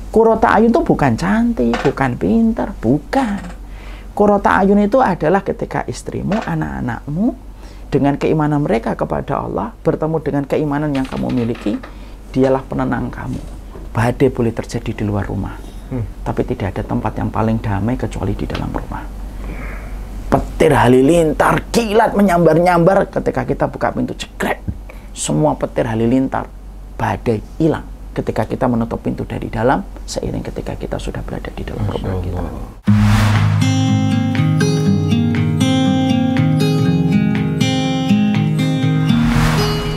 Qurrata ayun itu bukan cantik, bukan pintar, bukan. Qurrata ayun itu adalah ketika istrimu, anak-anakmu dengan keimanan mereka kepada Allah bertemu dengan keimanan yang kamu miliki, dialah penenang kamu. Badai boleh terjadi di luar rumah, tapi tidak ada tempat yang paling damai kecuali di dalam rumah. Petir halilintar, kilat menyambar-nyambar ketika kita buka pintu, jegrek. Semua petir halilintar, badai hilang ketika kita menutup pintu dari dalam, seiring ketika kita sudah berada di dalam rumah kita.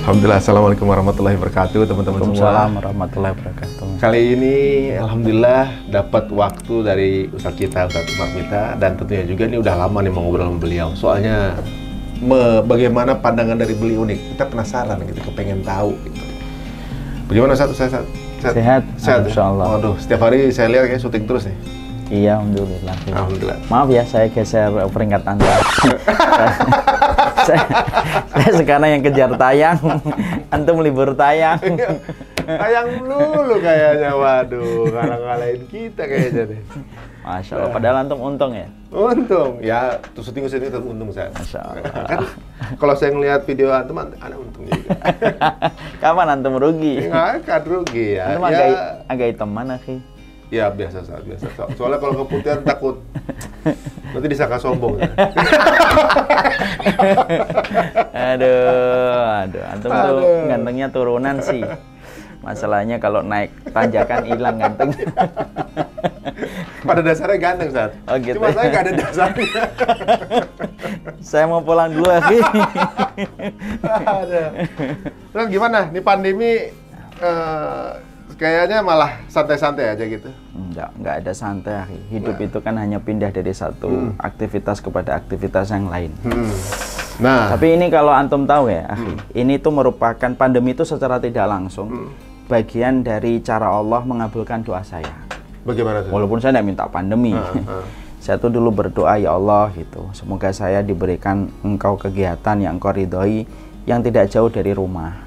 Alhamdulillah, assalamualaikum warahmatullahi wabarakatuh, teman-teman semua. Waalaikumsalam warahmatullahi wabarakatuh. Kali ini alhamdulillah dapat waktu dari Ustadz kita, Ustadz Umar Mita, dan tentunya juga ini udah lama nih mau ngobrol sama beliau. Soalnya bagaimana pandangan dari beliau nih, kita penasaran, kita kepengen tahu gitu. Bagaimana Ustadz? Sehat, insyaallah. Waduh, setiap hari saya lihat kayak syuting terus nih. Iya, alhamdulillah. Alhamdulillah. Maaf ya, saya geser peringkat Anda. saya sekarang yang kejar tayang, antum libur tayang. Tayang dulu kayaknya, waduh, ngalah-ngalahin kita kayaknya deh. Masya Allah, padahal antum untung ya? Untung, ya terus syuting tetap untung saya. Masya Allah. Kan kalau saya ngelihat video antum, ada untung juga. Kapan antum rugi? Nggak akan rugi ya. Antum agak hitam mana, Ki? Ya biasa. Soalnya kalau keputihan takut nanti disangka sombong. Ya. Aduh, antum tuh gantengnya turunan sih. Masalahnya kalau naik tanjakan hilang gantengnya. Pada dasarnya ganteng, Ustaz. Oh gitu. Cuma saya nggak ada dasarnya. Saya mau pulang dulu, Ki. Terus gimana? Nih pandemi kayaknya malah santai-santai aja gitu. Enggak ada santai. Hidup itu kan hanya pindah dari satu aktivitas kepada aktivitas yang lain. Nah, tapi ini kalau antum tahu ya, ini tuh merupakan pandemi itu secara tidak langsung bagian dari cara Allah mengabulkan doa saya. Bagaimana tuh? Walaupun saya tidak minta pandemi. Saya tuh dulu berdoa, ya Allah gitu, semoga saya diberikan engkau kegiatan yang engkau ridhoi, yang tidak jauh dari rumah.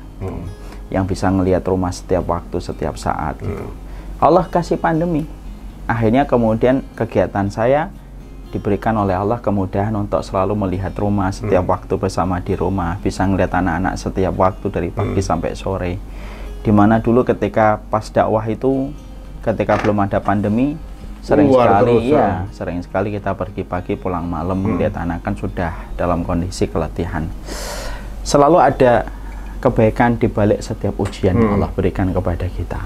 Yang bisa ngelihat rumah setiap waktu, setiap saat gitu. Allah kasih pandemi. Akhirnya kemudian kegiatan saya diberikan oleh Allah kemudahan untuk selalu melihat rumah setiap waktu bersama di rumah, bisa ngelihat anak-anak setiap waktu dari pagi sampai sore. Dimana dulu ketika pas dakwah itu, ketika belum ada pandemi, sering sekali kita pergi pagi pulang malam, melihat anak kan sudah dalam kondisi keletihan. Selalu ada kebaikan di balik setiap ujian yang Allah berikan kepada kita.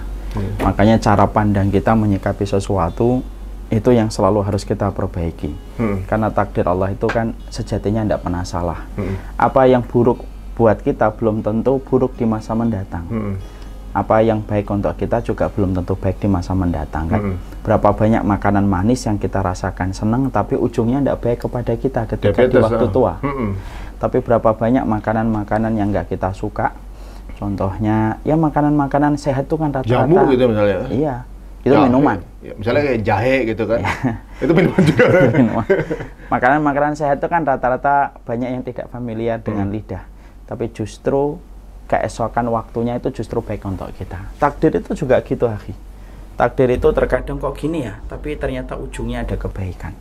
Makanya cara pandang kita menyikapi sesuatu itu yang selalu harus kita perbaiki. Karena takdir Allah itu kan sejatinya tidak pernah salah. Apa yang buruk buat kita belum tentu buruk di masa mendatang. Apa yang baik untuk kita juga belum tentu baik di masa mendatang kan. Berapa banyak makanan manis yang kita rasakan senang tapi ujungnya tidak baik kepada kita ketika di waktu tua. Tapi berapa banyak makanan-makanan yang nggak kita suka, contohnya ya makanan-makanan sehat itu kan rata-rata jamu gitu misalnya. Iya, itu minuman ya, misalnya kayak jahe gitu kan. Itu minuman juga. Makanan-makanan sehat itu kan rata-rata banyak yang tidak familiar dengan lidah, tapi justru keesokan waktunya itu justru baik untuk kita. Takdir itu juga gitu, Akhi. Takdir itu terkadang kok gini ya, tapi ternyata ujungnya ada kebaikan.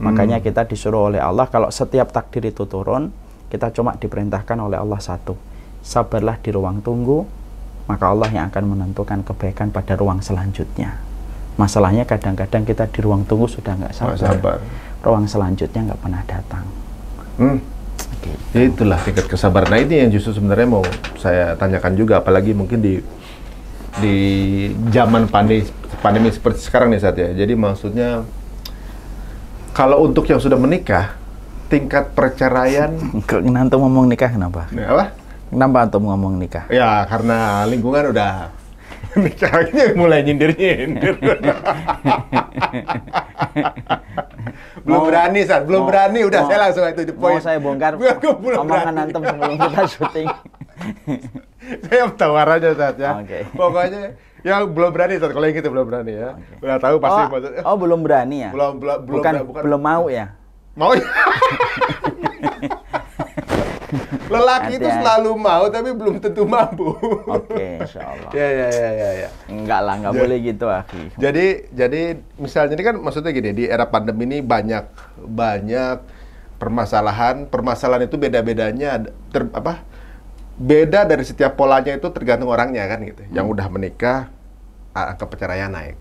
Makanya kita disuruh oleh Allah, kalau setiap takdir itu turun, kita cuma diperintahkan oleh Allah satu, sabarlah di ruang tunggu, maka Allah yang akan menentukan kebaikan pada ruang selanjutnya. Masalahnya kadang-kadang kita di ruang tunggu sudah nggak sabar, ruang selanjutnya nggak pernah datang. Gitu. Ya itulah tingkat kesabaran. Nah ini yang justru sebenarnya mau saya tanyakan juga, apalagi mungkin di zaman pandemi seperti sekarang nih Sat ya. Jadi maksudnya kalau untuk yang sudah menikah, tingkat perceraian. Nanti ngomong nikah kenapa? Apa? Kenapa antum ngomong nikah? Ya karena lingkungan udah nikahnya mulai nyindir-nyindir. Belum berani, Sat. Belum berani. Udah saya langsung itu di poin. Mau saya bongkar omongan antum sebelum kita syuting. Saya tawar aja, Sat ya. Pokoknya ya belum berani, Sat. Kalau yang itu belum berani ya. Udah tahu pasti. Belum berani ya? Bukan belum mau ya? Mau. Lelaki itu selalu mau, tapi belum tentu mampu. Oke, insya Allah. Ya. Enggak lah, nggak boleh gitu, akhi. Jadi misalnya ini kan maksudnya gini, di era pandemi ini banyak permasalahan itu beda-bedanya beda dari setiap polanya, itu tergantung orangnya kan gitu. Yang udah menikah, angka perceraian naik.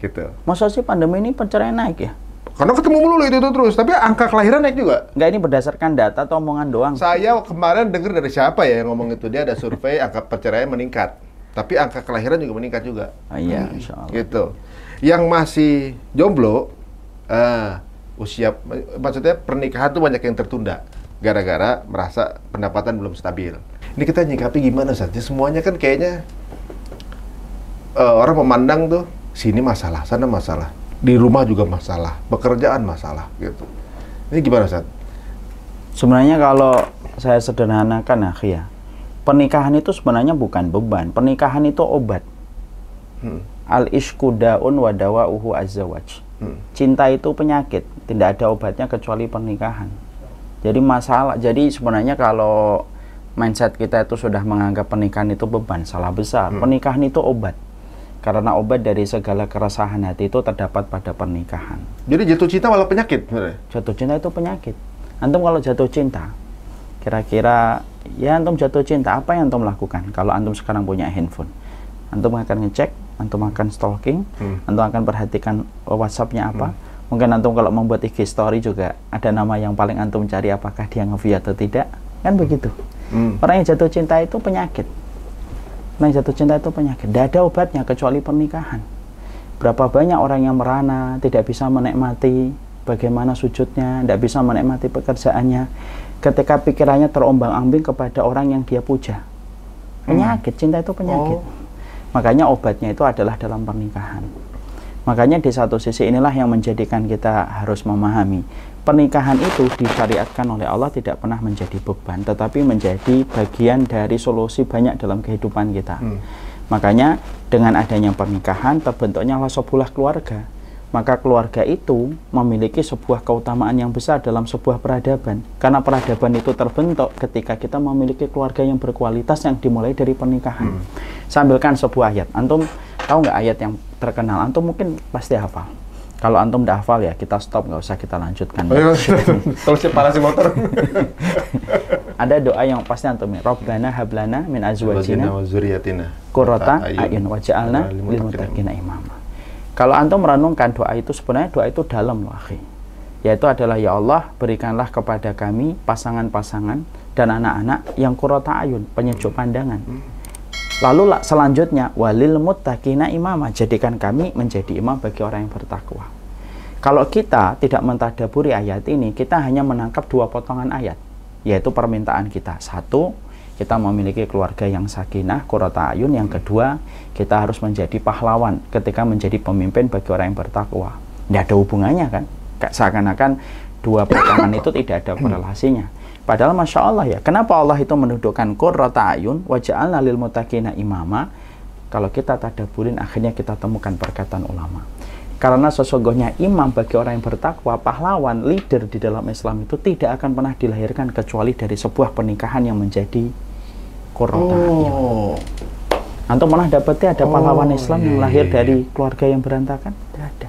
Gitu. Masa sih pandemi ini perceraian naik ya? Karena ketemu mulu itu terus, tapi angka kelahiran naik juga. Enggak, ini berdasarkan data atau omongan doang? Saya kemarin dengar dari siapa ya yang ngomong itu, dia ada survei angka perceraian meningkat, tapi angka kelahiran juga meningkat juga. Iya, insya Allah. Gitu. Yang masih jomblo, maksudnya pernikahan tuh banyak yang tertunda, gara-gara merasa pendapatan belum stabil. Ini kita nyikapi gimana saja? Semuanya kan kayaknya orang memandang tuh, sini masalah, sana masalah. Di rumah juga masalah, pekerjaan masalah, gitu. Ini gimana, Sat? Sebenarnya kalau saya sederhanakan, ya, pernikahan itu sebenarnya bukan beban. Pernikahan itu obat. Al-ishku da'un wa dawa'uhu az-zawaj. Cinta itu penyakit, tidak ada obatnya kecuali pernikahan. Jadi sebenarnya kalau mindset kita itu sudah menganggap pernikahan itu beban, salah besar. Pernikahan itu obat. Karena obat dari segala keresahan hati itu terdapat pada pernikahan. Jadi jatuh cinta malah penyakit? Jatuh cinta itu penyakit. Antum kalau jatuh cinta, kira-kira ya antum jatuh cinta, apa yang antum lakukan? Kalau antum sekarang punya handphone, antum akan ngecek, antum akan stalking, antum akan perhatikan WhatsApp-nya apa. Mungkin antum kalau membuat IG story juga ada nama yang paling antum cari, apakah dia nge-view atau tidak. Kan begitu. Orang yang jatuh cinta itu penyakit. Orang yang jatuh cinta itu penyakit. Tidak ada obatnya kecuali pernikahan. Berapa banyak orang yang merana, tidak bisa menikmati bagaimana sujudnya, tidak bisa menikmati pekerjaannya, ketika pikirannya terombang-ambing kepada orang yang dia puja. Penyakit, cinta itu penyakit. Makanya obatnya itu adalah dalam pernikahan. Makanya di satu sisi inilah yang menjadikan kita harus memahami pernikahan itu disyariatkan oleh Allah tidak pernah menjadi beban, tetapi menjadi bagian dari solusi banyak dalam kehidupan kita. Makanya dengan adanya pernikahan terbentuknya sebuah keluarga. Maka keluarga itu memiliki sebuah keutamaan yang besar dalam sebuah peradaban. Karena peradaban itu terbentuk ketika kita memiliki keluarga yang berkualitas yang dimulai dari pernikahan. Sambilkan sebuah ayat. Antum tahu nggak ayat yang terkenal? Antum mungkin pasti hafal. Kalau antum udah hafal ya kita stop, nggak usah kita lanjutkan. Kalau separasi motor. Ada doa yang pasti antum ya. Rabbana hablana min azwajina wa dzurriyyatina qurrata a'yun waj'alna lil muttaqina imama. Kalau antum merenungkan doa itu, sebenarnya doa itu dalam loh, akhi. Yaitu adalah, ya Allah, berikanlah kepada kami pasangan-pasangan dan anak-anak yang qurrata a'yun, penyejuk pandangan. Lalu selanjutnya walil muttaqina imama, jadikan kami menjadi imam bagi orang yang bertakwa. Kalau kita tidak mentadaburi ayat ini, kita hanya menangkap dua potongan ayat, yaitu permintaan kita. Satu, kita memiliki keluarga yang sakinah, qurrata ayun. Yang kedua, kita harus menjadi pahlawan ketika menjadi pemimpin bagi orang yang bertakwa. Tidak ada hubungannya kan? Seakan-akan dua potongan itu tidak ada korelasinya. Padahal Masya Allah ya, kenapa Allah itu menundukkan qurrata ayun waja'alna lil muttaqina imama? Kalau kita tadaburin, akhirnya kita temukan perkataan ulama. Karena sesungguhnya imam bagi orang yang bertakwa, pahlawan, leader di dalam Islam itu tidak akan pernah dilahirkan kecuali dari sebuah pernikahan yang menjadi qurrata ayun. Antum pernah dapatnya ada pahlawan Islam yang lahir dari keluarga yang berantakan? Tidak ada.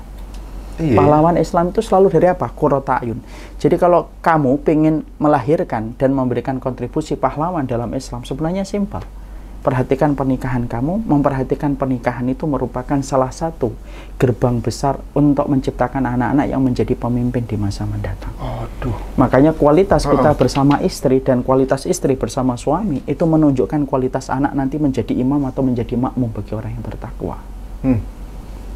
Pahlawan Islam itu selalu dari apa? Qurrata ayun. Jadi kalau kamu ingin melahirkan dan memberikan kontribusi pahlawan dalam Islam, sebenarnya simpel. Perhatikan pernikahan kamu, memperhatikan pernikahan itu merupakan salah satu gerbang besar untuk menciptakan anak-anak yang menjadi pemimpin di masa mendatang. Makanya kualitas kita bersama istri dan kualitas istri bersama suami itu menunjukkan kualitas anak nanti menjadi imam atau menjadi makmum bagi orang yang bertakwa.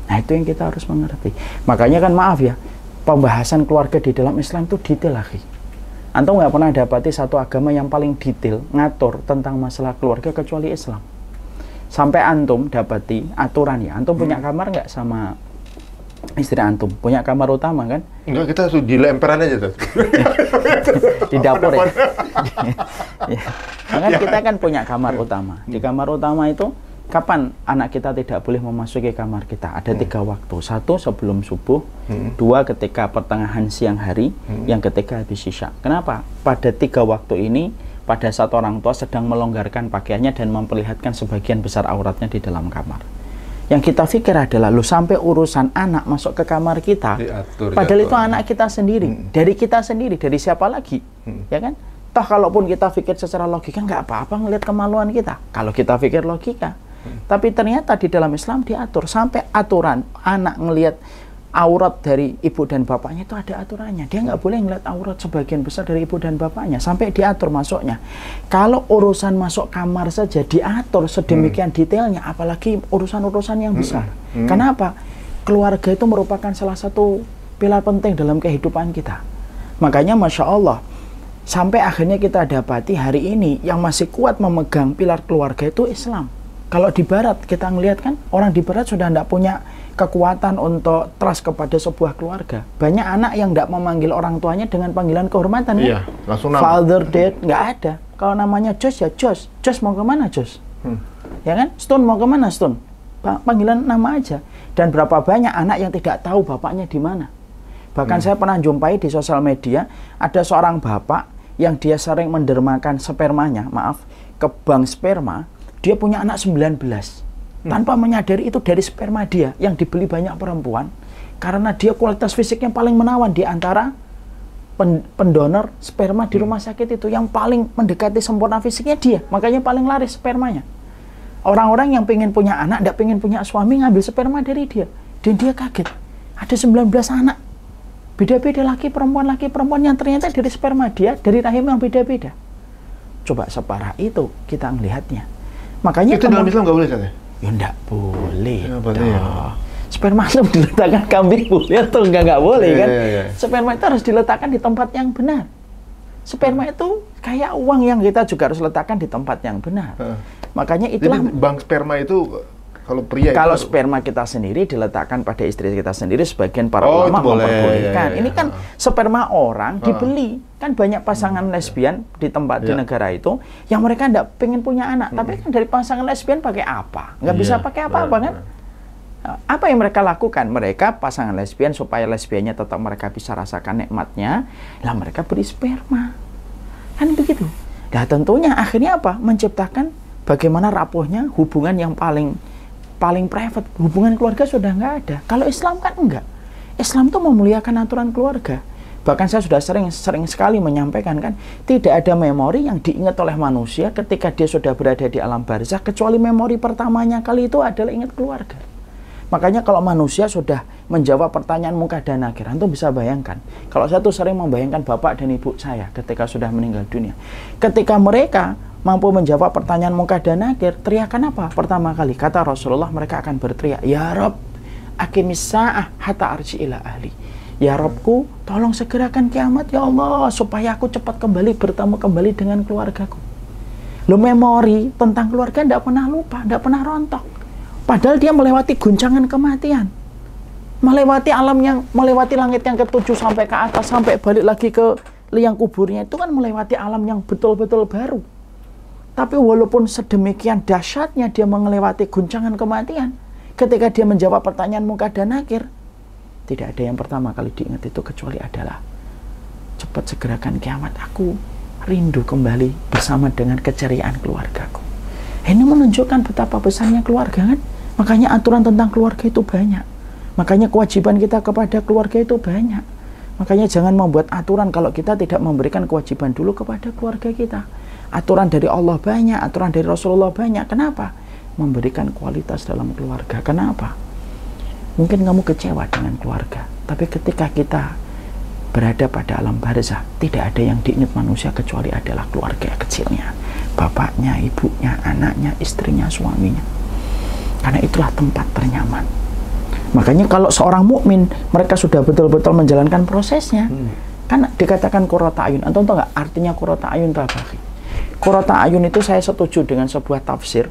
Nah itu yang kita harus mengerti. Makanya kan maaf ya, pembahasan keluarga di dalam Islam itu detail lagi. Antum nggak pernah dapati satu agama yang paling detail ngatur tentang masalah keluarga kecuali Islam. Sampai antum dapati aturan ya, antum punya kamar nggak sama istri antum? Punya kamar utama kan? Enggak, kita di lemperan aja tuh. Di dapur ya. Ya. Maka kita kan punya kamar utama. Di kamar utama itu Kapan anak kita tidak boleh memasuki kamar kita? Ada 3 waktu. 1 sebelum subuh, 2 ketika pertengahan siang hari, yang ketiga habis isya. Kenapa? Pada 3 waktu ini, pada saat orang tua sedang melonggarkan pakaiannya dan memperlihatkan sebagian besar auratnya di dalam kamar. Yang kita pikir adalah, lu sampai urusan anak masuk ke kamar kita, padahal itu anak kita sendiri, dari kita sendiri, dari siapa lagi, ya kan? Toh kalaupun kita pikir secara logika, nggak apa-apa ngelihat kemaluan kita, kalau kita pikir logika. Tapi ternyata di dalam Islam diatur, sampai aturan anak ngelihat aurat dari ibu dan bapaknya itu ada aturannya. Dia nggak boleh ngelihat aurat sebagian besar dari ibu dan bapaknya, sampai diatur masuknya. Kalau urusan masuk kamar saja diatur sedemikian detailnya, apalagi urusan-urusan yang besar. Kenapa? Keluarga itu merupakan salah satu pilar penting dalam kehidupan kita. Makanya Masya Allah, sampai akhirnya kita dapati hari ini yang masih kuat memegang pilar keluarga itu Islam. Kalau di Barat kita ngelihat kan, orang di Barat sudah tidak punya kekuatan untuk trust kepada sebuah keluarga. Banyak anak yang tidak memanggil orang tuanya dengan panggilan kehormatan. Iya, kan? Langsung nama. Father, dad, nggak ada. Kalau namanya Jos ya Jos. Jos mau kemana Jos? Ya kan? Stone mau kemana Stone? Panggilan nama aja. Dan berapa banyak anak yang tidak tahu bapaknya di mana. Bahkan saya pernah jumpai di sosial media, ada seorang bapak yang dia sering mendermakan spermanya, ke bank sperma. Dia punya anak 19. Tanpa menyadari itu dari sperma dia yang dibeli banyak perempuan. Karena dia kualitas fisiknya paling menawan di antara pendonor sperma di rumah sakit itu. Yang paling mendekati sempurna fisiknya dia. Makanya paling laris spermanya. Orang-orang yang pengen punya anak, tidak pengen punya suami, ngambil sperma dari dia. Dan dia kaget. Ada 19 anak. Beda-beda laki perempuan yang ternyata dari sperma dia, dari rahim yang beda-beda. Coba separah itu kita melihatnya. Makanya itu dalam Islam nggak boleh, Ustaz? Ya enggak boleh. Ya. Sperma itu diletakkan kambing boleh atau enggak boleh kan? Sperma itu harus diletakkan di tempat yang benar. Sperma itu kayak uang yang kita juga harus letakkan di tempat yang benar. Makanya itulah. Jadi bank sperma itu kalau pria. Kalau sperma kita sendiri diletakkan pada istri kita sendiri, sebagian para ulama memperbolehkan. Ini kan sperma orang dibeli. Kan banyak pasangan lesbian di tempat di negara itu yang mereka tidak pengen punya anak, tapi kan dari pasangan lesbian pakai apa? Nggak bisa pakai apa-apa kan? Apa yang mereka lakukan? Mereka pasangan lesbian supaya lesbiannya tetap mereka bisa rasakan nikmatnya, lah mereka beri sperma. Kan begitu. Nah tentunya akhirnya apa? Menciptakan bagaimana rapuhnya hubungan yang paling private. Hubungan keluarga sudah nggak ada. Kalau Islam kan enggak. Islam itu memuliakan aturan keluarga. Bahkan saya sudah sering sekali menyampaikan kan, tidak ada memori yang diingat oleh manusia ketika dia sudah berada di alam barzakh kecuali memori pertamanya kali itu adalah ingat keluarga. Makanya kalau manusia sudah menjawab pertanyaan munkar dan nakir, antum bisa bayangkan. Kalau saya tuh sering membayangkan bapak dan ibu saya ketika sudah meninggal dunia. Ketika mereka mampu menjawab pertanyaan munkar dan nakir, teriakan apa? Pertama kali kata Rasulullah, mereka akan berteriak, "Ya Rabb, aqimis sa'ah hatta arji ila ahli." Ya Rabbku, tolong segerakan kiamat ya Allah, supaya aku cepat bertemu kembali dengan keluargaku. Lo memori tentang keluarga tidak pernah lupa, tidak pernah rontok. Padahal dia melewati guncangan kematian. Melewati melewati langit yang ke-7 sampai ke atas, sampai balik lagi ke liang kuburnya, itu kan melewati alam yang betul-betul baru. Tapi walaupun sedemikian dahsyatnya dia melewati guncangan kematian, ketika dia menjawab pertanyaan munkar dan nakir, tidak ada yang pertama kali diingat itu kecuali adalah cepat segerakan kiamat, aku rindu kembali bersama dengan keceriaan keluargaku. Ini menunjukkan betapa besarnya keluarga kan? Makanya aturan tentang keluarga itu banyak. Makanya kewajiban kita kepada keluarga itu banyak. Makanya jangan membuat aturan kalau kita tidak memberikan kewajiban dulu kepada keluarga kita. Aturan dari Allah banyak, aturan dari Rasulullah banyak. Kenapa? Memberikan kualitas dalam keluarga. Kenapa? Mungkin kamu kecewa dengan keluarga, tapi ketika kita berada pada alam barzakh, tidak ada yang diingat manusia kecuali adalah keluarga kecilnya, bapaknya, ibunya, anaknya, istrinya, suaminya. Karena itulah tempat ternyaman. Makanya kalau seorang mukmin, mereka sudah betul-betul menjalankan prosesnya. Kan dikatakan qurrata ayun. Antum tahu nggak artinya qurrata ayun apa? Qurrata ayun itu saya setuju dengan sebuah tafsir,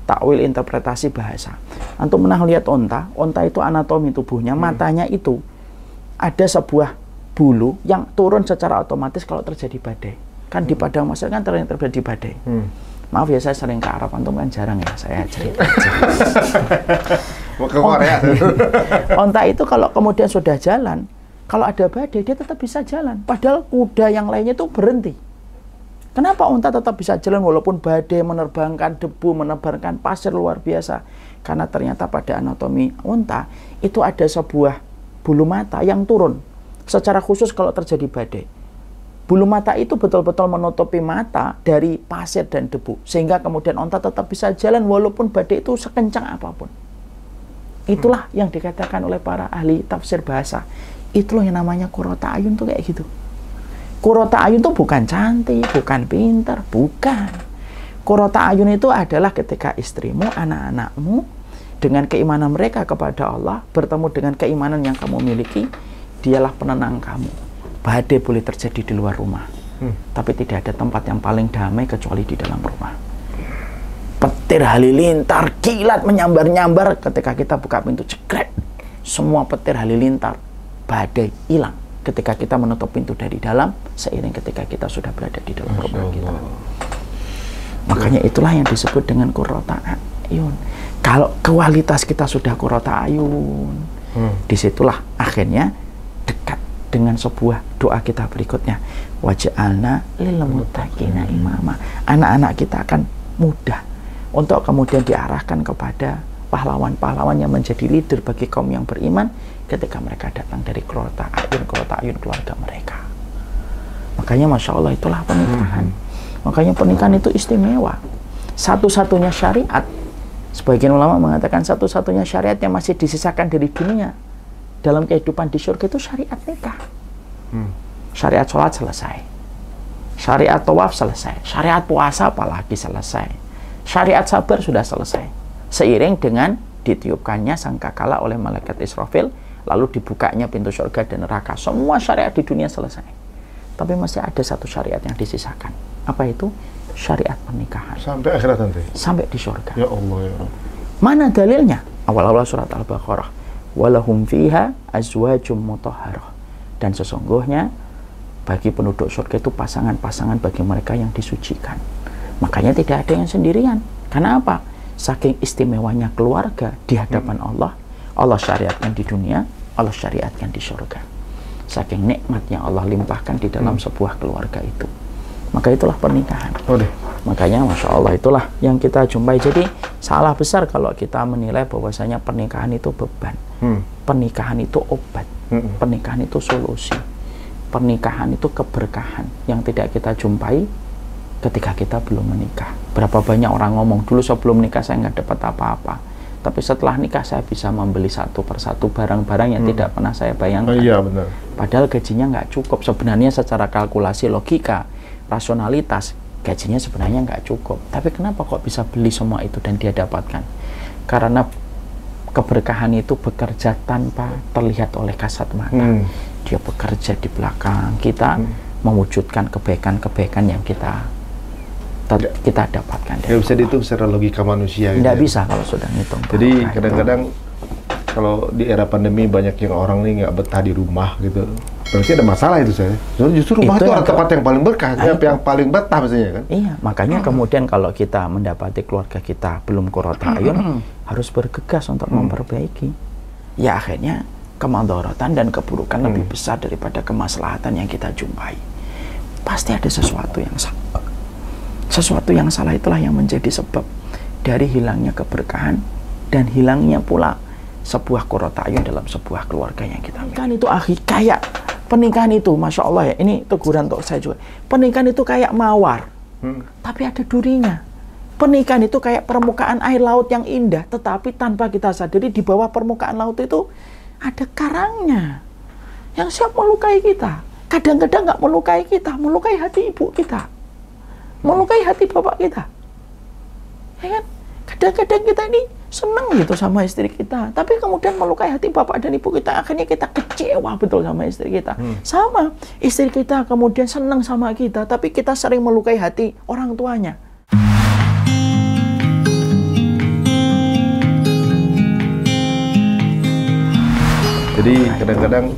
takwil interpretasi bahasa. Antum pernah lihat onta itu anatomi tubuhnya, matanya itu ada sebuah bulu yang turun secara otomatis kalau terjadi badai. Kan di padang pasir kan terjadi badai. Maaf ya, saya sering ke Arab, antum kan jarang ya saya cerita. Mau ke Korea. Onta itu kalau kemudian sudah jalan, kalau ada badai dia tetap bisa jalan. Padahal kuda yang lainnya itu berhenti. Kenapa onta tetap bisa jalan walaupun badai menerbangkan debu, menerbangkan pasir luar biasa? Karena ternyata pada anatomi onta itu ada sebuah bulu mata yang turun. Secara khusus kalau terjadi badai, bulu mata itu betul-betul menutupi mata dari pasir dan debu, sehingga kemudian onta tetap bisa jalan walaupun badai itu sekencang apapun. Itulah yang dikatakan oleh para ahli tafsir bahasa. Itulah yang namanya qurrata ayun tuh kayak gitu. Qurrata ayun itu bukan cantik, bukan pintar, bukan. Qurrata ayun itu adalah ketika istrimu, anak-anakmu dengan keimanan mereka kepada Allah bertemu dengan keimanan yang kamu miliki, dialah penenang kamu. Badai boleh terjadi di luar rumah, tapi tidak ada tempat yang paling damai kecuali di dalam rumah. Petir halilintar, kilat menyambar-nyambar ketika kita buka pintu, cekrek. Semua petir halilintar, badai hilang ketika kita menutup pintu dari dalam, seiring ketika kita sudah berada di dalam rumah kita. Makanya itulah yang disebut dengan qurrata ayun. Kalau kualitas kita sudah qurrata ayun, disitulah akhirnya dekat dengan sebuah doa kita berikutnya, waj'alna lil muttaqina imama. Anak-anak kita akan mudah untuk kemudian diarahkan kepada pahlawan-pahlawan yang menjadi leader bagi kaum yang beriman ketika mereka datang dari qurrata ayun keluarga mereka. Makanya Masya Allah itulah pernikahan. Makanya pernikahan itu istimewa. Satu-satunya syariat, sebagian ulama mengatakan satu-satunya syariat yang masih disisakan dari dunia dalam kehidupan di surga itu syariat nikah. Syariat sholat selesai, syariat tawaf selesai, syariat puasa apalagi selesai, syariat sabar sudah selesai. Seiring dengan ditiupkannya sangkakala oleh malaikat Israfil, lalu dibukanya pintu surga dan neraka. Semua syariat di dunia selesai. Tapi masih ada satu syariat yang disisakan. Apa itu? Syariat pernikahan. Sampai akhirat nanti? Sampai di surga. Ya Allah ya Allah. Mana dalilnya? Awal-awal surat Al-Baqarah. Walahum fiha azwajum mutahharah. Dan sesungguhnya bagi penduduk surga itu pasangan-pasangan bagi mereka yang disucikan. Makanya tidak ada yang sendirian. Karena apa? Saking istimewanya keluarga di hadapan Allah, Allah syariatkan di dunia, Allah syariatkan di surga. Saking nikmat yang Allah limpahkan di dalam sebuah keluarga itu. Maka itulah pernikahan. Makanya Masya Allah itulah yang kita jumpai. Jadi salah besar kalau kita menilai bahwasanya pernikahan itu beban. Pernikahan itu obat. Pernikahan itu solusi. Pernikahan itu keberkahan yang tidak kita jumpai ketika kita belum menikah. Berapa banyak orang ngomong, dulu sebelum nikah saya nggak dapat apa-apa, tapi setelah nikah saya bisa membeli satu persatu barang-barang yang tidak pernah saya bayangkan. Iya, benar. Padahal gajinya nggak cukup. Sebenarnya secara kalkulasi logika, rasionalitas, gajinya sebenarnya nggak cukup. Tapi kenapa kok bisa beli semua itu dan dia dapatkan? Karena keberkahan itu bekerja tanpa terlihat oleh kasat mata. Dia bekerja di belakang kita, mewujudkan kebaikan-kebaikan yang kita dapatkan. Nggak bisa dihitung secara logika manusia. Nggak bisa kalau sudah ngitung. Jadi kadang-kadang kalau di era pandemi banyak yang orang nih nggak betah di rumah gitu. Berarti ada masalah itu saya. Justru rumah itu adalah tempat yang paling berkah, yang paling betah maksudnya kan. Iya, makanya kemudian kalau kita mendapati keluarga kita belum qurrata ayun, harus bergegas untuk memperbaiki. Ya akhirnya kemadharatan dan keburukan lebih besar daripada kemaslahatan yang kita jumpai. Pasti ada sesuatu yang salah. Sesuatu yang salah itulah yang menjadi sebab dari hilangnya keberkahan dan hilangnya pula sebuah qurrata ayun dalam sebuah keluarga yang kita miliki. Pernikahan itu kayak pernikahan itu, Masya Allah ya, ini teguran untuk saya juga. Pernikahan itu kayak mawar, tapi ada durinya. Pernikahan itu kayak permukaan air laut yang indah, tetapi tanpa kita sadari di bawah permukaan laut itu ada karangnya yang siap melukai kita. Kadang-kadang nggak melukai kita, melukai hati ibu kita, melukai hati bapak kita. Ya kan? Kadang-kadang kita ini senang gitu sama istri kita, tapi kemudian melukai hati bapak dan ibu kita, akhirnya kita kecewa betul sama istri kita. Sama, istri kita kemudian senang sama kita, tapi kita sering melukai hati orang tuanya. Jadi kadang-kadang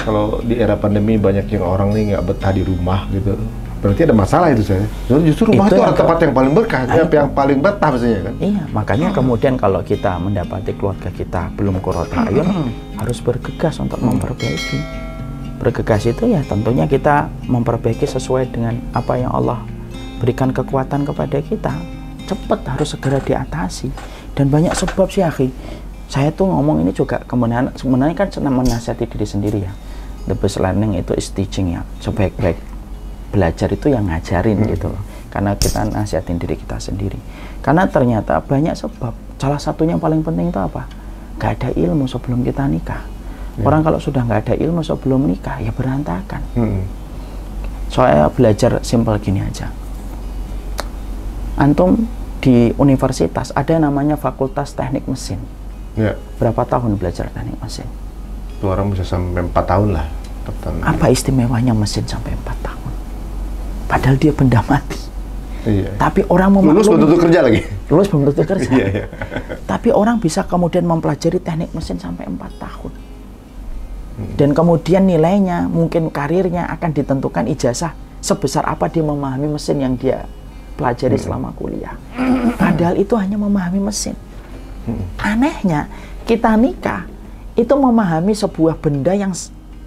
kalau di era pandemi banyak yang orang nih nggak betah di rumah gitu. Berarti ada masalah itu saya. Justru rumah itu adalah tempat yang paling berkah, yang paling betah maksudnya kan. Iya, makanya kemudian kalau kita mendapati keluarga kita belum qurratu a'yun, harus bergegas untuk memperbaiki. Bergegas itu ya tentunya kita memperbaiki sesuai dengan apa yang Allah berikan kekuatan kepada kita. Cepat harus segera diatasi. Dan banyak sebab sih, akhi. Saya tuh ngomong ini juga sebenarnya kan menasihati diri sendiri ya. The best learning itu is teaching ya. Sebaik-baik belajar itu yang ngajarin gitu loh. Karena kita nasihatin diri kita sendiri. Karena ternyata banyak sebab. Salah satunya yang paling penting itu apa? Gak ada ilmu sebelum kita nikah. Orang kalau sudah gak ada ilmu sebelum nikah, ya berantakan. Saya belajar simpel gini aja. Antum di universitas ada yang namanya Fakultas Teknik Mesin. Berapa tahun belajar teknik mesin? Itu orang bisa sampai 4 tahun lah. Apa istimewanya mesin sampai 4 tahun? Padahal dia benda mati. Iya. Tapi orang lulus belum tentu kerja lagi. Lulus belum tentu kerja. Iya. Tapi orang bisa kemudian mempelajari teknik mesin sampai 4 tahun. Dan kemudian nilainya, mungkin karirnya akan ditentukan ijazah sebesar apa dia memahami mesin yang dia pelajari selama kuliah. Padahal itu hanya memahami mesin. Anehnya, kita nikah itu memahami sebuah benda yang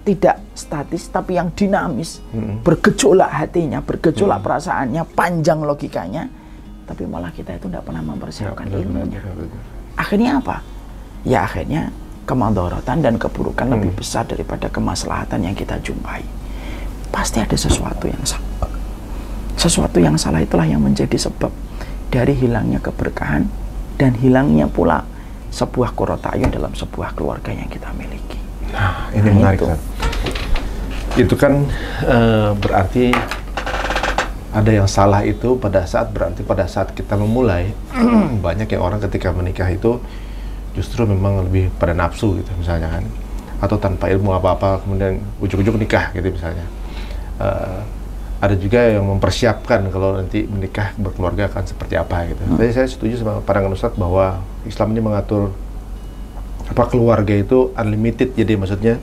tidak statis tapi yang dinamis, bergejolak hatinya, bergejolak perasaannya, panjang logikanya, tapi malah kita itu tidak pernah mempersiapkan ilmunya. Akhirnya apa? Ya akhirnya kemadharatan dan keburukan lebih besar daripada kemaslahatan yang kita jumpai. Pasti ada sesuatu yang salah. Sesuatu yang salah itulah yang menjadi sebab dari hilangnya keberkahan dan hilangnya pula sebuah qurratu a'yun dalam sebuah keluarga yang kita miliki. Nah, ini menarik kan. Itu kan berarti ada yang salah itu pada saat kita memulai. Banyak yang orang ketika menikah itu justru memang lebih pada nafsu gitu misalnya kan, atau tanpa ilmu apa-apa kemudian ujuk-ujuk nikah gitu misalnya. Ada juga yang mempersiapkan kalau nanti menikah berkeluarga akan seperti apa gitu. Jadi saya setuju sama pandangan Ustadz bahwa Islam ini mengatur apa keluarga itu unlimited, jadi maksudnya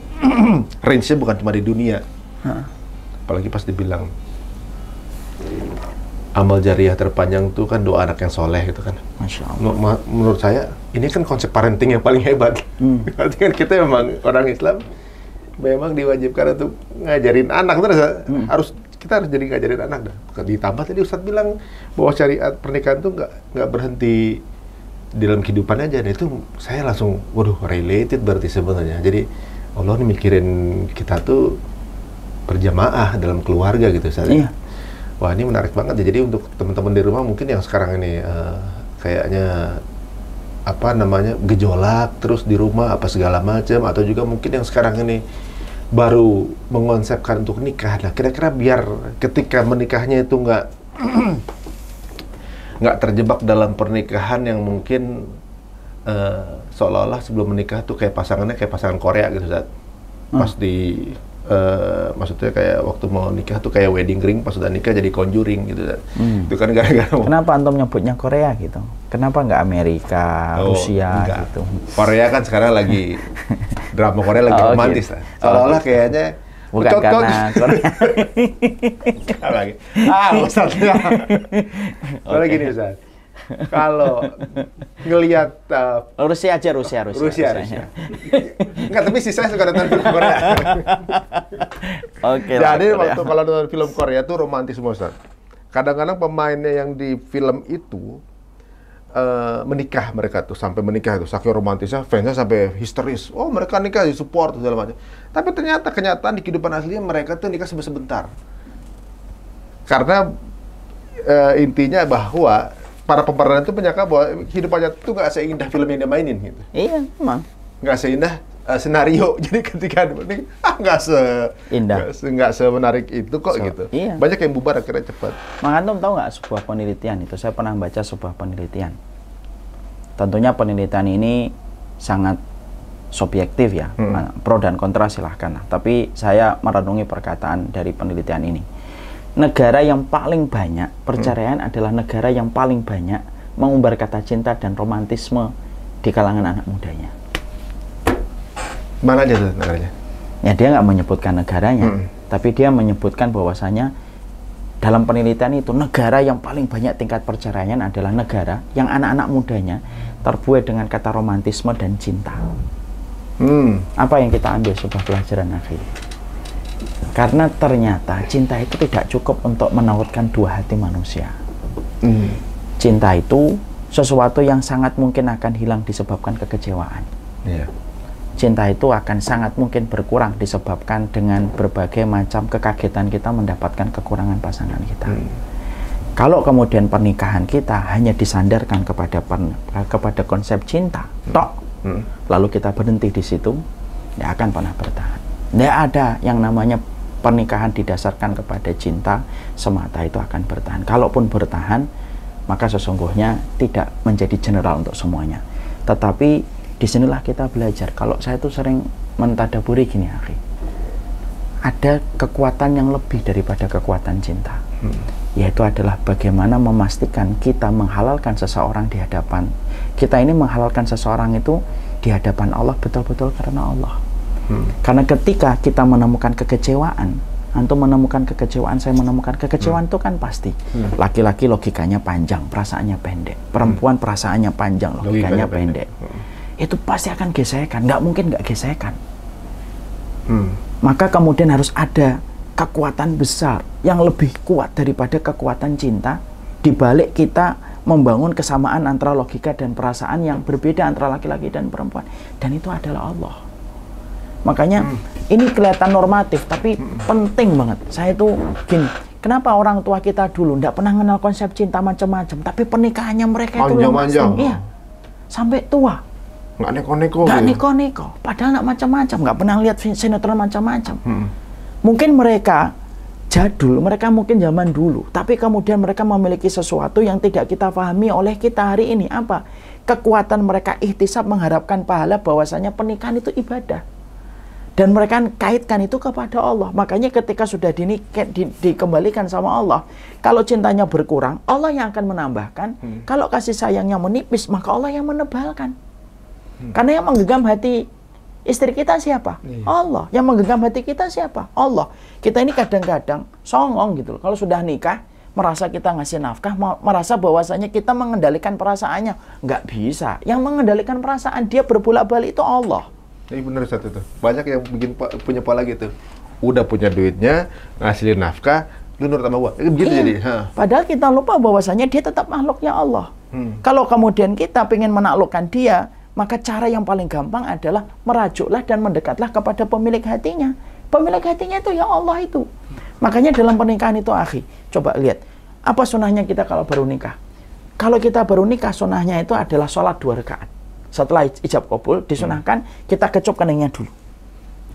range-nya bukan cuma di dunia. Apalagi pas dibilang amal jariah terpanjang itu kan doa anak yang soleh gitu kan. Masya Allah. Menurut saya ini kan konsep parenting yang paling hebat. Berarti kan kita memang orang Islam memang diwajibkan untuk ngajarin anak terus kita harus jadi ngajarin anak dah. Ditambah tadi Ustadz bilang bahwa syariat pernikahan itu nggak berhenti di dalam kehidupan aja. Nah itu saya langsung, waduh, related berarti sebenarnya. Jadi Allah ini mikirin kita tuh berjamaah dalam keluarga gitu Ustadz. Iya. Wah ini menarik banget ya. Jadi untuk teman-teman di rumah mungkin yang sekarang ini kayaknya apa namanya gejolak terus di rumah apa segala macam, atau juga mungkin yang sekarang ini baru mengonsepkan untuk nikah. Nah, kira-kira biar ketika menikahnya itu nggak terjebak dalam pernikahan yang mungkin seolah-olah sebelum menikah tuh kayak pasangannya kayak pasangan Korea gitu, Zat. Pas di maksudnya kayak waktu mau nikah tuh kayak wedding ring, pas sudah nikah jadi conjuring gitu, Zat. Itu kan gara-gara kenapa antum nyebutnya Korea gitu? Kenapa nggak Amerika, Rusia gitu? Korea kan sekarang lagi drama Korea lagi romantis lah. Seolah-olah kayaknya bukan karena Korea. lagi. Ustaznya. Soalnya gini Ustaz. Kalau ngelihat Rusia. Enggak, tapi sisanya suka nonton film Korea. Oke. Jadi waktu kalau nonton film Korea tuh romantis semua, Ustaz. Kadang-kadang pemainnya yang di film itu menikah, mereka tuh sampai menikah tuh saking romantisnya, fansnya sampai histeris. Oh mereka nikah di support segala macam. Tapi ternyata kenyataan di kehidupan aslinya mereka tuh nikah sebentar. Karena intinya bahwa para pemeran itu menyangka bahwa kehidupannya itu nggak seindah film yang dia mainin gitu. Iya, memang. Nggak seindah senario. Jadi ketika nggak semenarik itu kok gitu. Iya. Banyak yang bubar akhirnya cepat. Mang Antum tahu nggak sebuah penelitian itu? Saya pernah baca sebuah penelitian. Tentunya penelitian ini sangat subjektif ya, pro dan kontra silahkan. Tapi saya merenungi perkataan dari penelitian ini. Negara yang paling banyak perceraian adalah negara yang paling banyak mengumbar kata cinta dan romantisme di kalangan anak mudanya. Mana aja tuh negaranya? Ya dia nggak menyebutkan negaranya, tapi dia menyebutkan bahwasanya dalam penelitian itu negara yang paling banyak tingkat perceraian adalah negara yang anak-anak mudanya terbuai dengan kata romantisme dan cinta. Apa yang kita ambil sebuah pelajaran akhir? Karena ternyata cinta itu tidak cukup untuk menautkan dua hati manusia. Cinta itu sesuatu yang sangat mungkin akan hilang disebabkan kekecewaan. Cinta itu akan sangat mungkin berkurang disebabkan dengan berbagai macam kekagetan kita mendapatkan kekurangan pasangan kita. Kalau kemudian pernikahan kita hanya disandarkan kepada konsep cinta, lalu kita berhenti di situ, tidak akan pernah bertahan. Tidak ada yang namanya pernikahan didasarkan kepada cinta semata itu akan bertahan. Kalaupun bertahan, maka sesungguhnya tidak menjadi general untuk semuanya. Tetapi disinilah kita belajar. Kalau saya tuh sering mentadaburi gini, akhi, ada kekuatan yang lebih daripada kekuatan cinta, yaitu adalah bagaimana memastikan kita menghalalkan seseorang di hadapan kita. Ini menghalalkan seseorang itu di hadapan Allah betul-betul karena Allah. Karena ketika kita menemukan kekecewaan, antum menemukan kekecewaan, saya menemukan kekecewaan, itu kan pasti. Laki-laki logikanya panjang, perasaannya pendek. Perempuan perasaannya panjang, logikanya pendek. Itu pasti akan gesekan, nggak mungkin nggak gesekan. Maka kemudian harus ada kekuatan besar yang lebih kuat daripada kekuatan cinta, dibalik kita membangun kesamaan antara logika dan perasaan yang berbeda antara laki-laki dan perempuan, dan itu adalah Allah. Makanya ini kelihatan normatif, tapi penting banget. Saya itu gini, kenapa orang tua kita dulu nggak pernah kenal konsep cinta macam-macam, tapi pernikahannya mereka itu panjang, iya, sampai tua. Nggak neko-neko. Nggak neko-neko. Padahal nggak macam-macam, nggak pernah lihat sinetron macam-macam. Mungkin mereka jadul, mereka mungkin zaman dulu, tapi kemudian mereka memiliki sesuatu yang tidak kita pahami oleh kita hari ini. Apa? Kekuatan mereka ihtisab mengharapkan pahala, bahwasanya pernikahan itu ibadah. Dan mereka kaitkan itu kepada Allah. Makanya ketika sudah dikembalikan sama Allah, kalau cintanya berkurang, Allah yang akan menambahkan. Kalau kasih sayangnya menipis, maka Allah yang menebalkan. Karena yang menggenggam hati istri kita siapa? Allah. Yang menggenggam hati kita siapa? Allah. Kita ini kadang-kadang songong gitu loh. Kalau sudah nikah, merasa kita ngasih nafkah, merasa bahwasanya kita mengendalikan perasaannya. Nggak bisa. Yang mengendalikan perasaan dia berbolak-balik itu Allah. Ini benar satu tuh. Banyak yang bikin punya pola gitu. Udah punya duitnya, ngasilin nafkah, lu nurut sama gua. Begitu iya. Jadi. Padahal kita lupa bahwasanya dia tetap makhluknya Allah. Kalau kemudian kita pengen menaklukkan dia, maka cara yang paling gampang adalah merajuklah dan mendekatlah kepada pemilik hatinya. Pemilik hatinya itu ya Allah itu. Makanya dalam pernikahan itu, akhi, coba lihat. Apa sunahnya kita kalau baru nikah? Kalau kita baru nikah, sunahnya itu adalah sholat 2 rakaat. Setelah ijab kabul, disunahkan kita kecup keningnya dulu.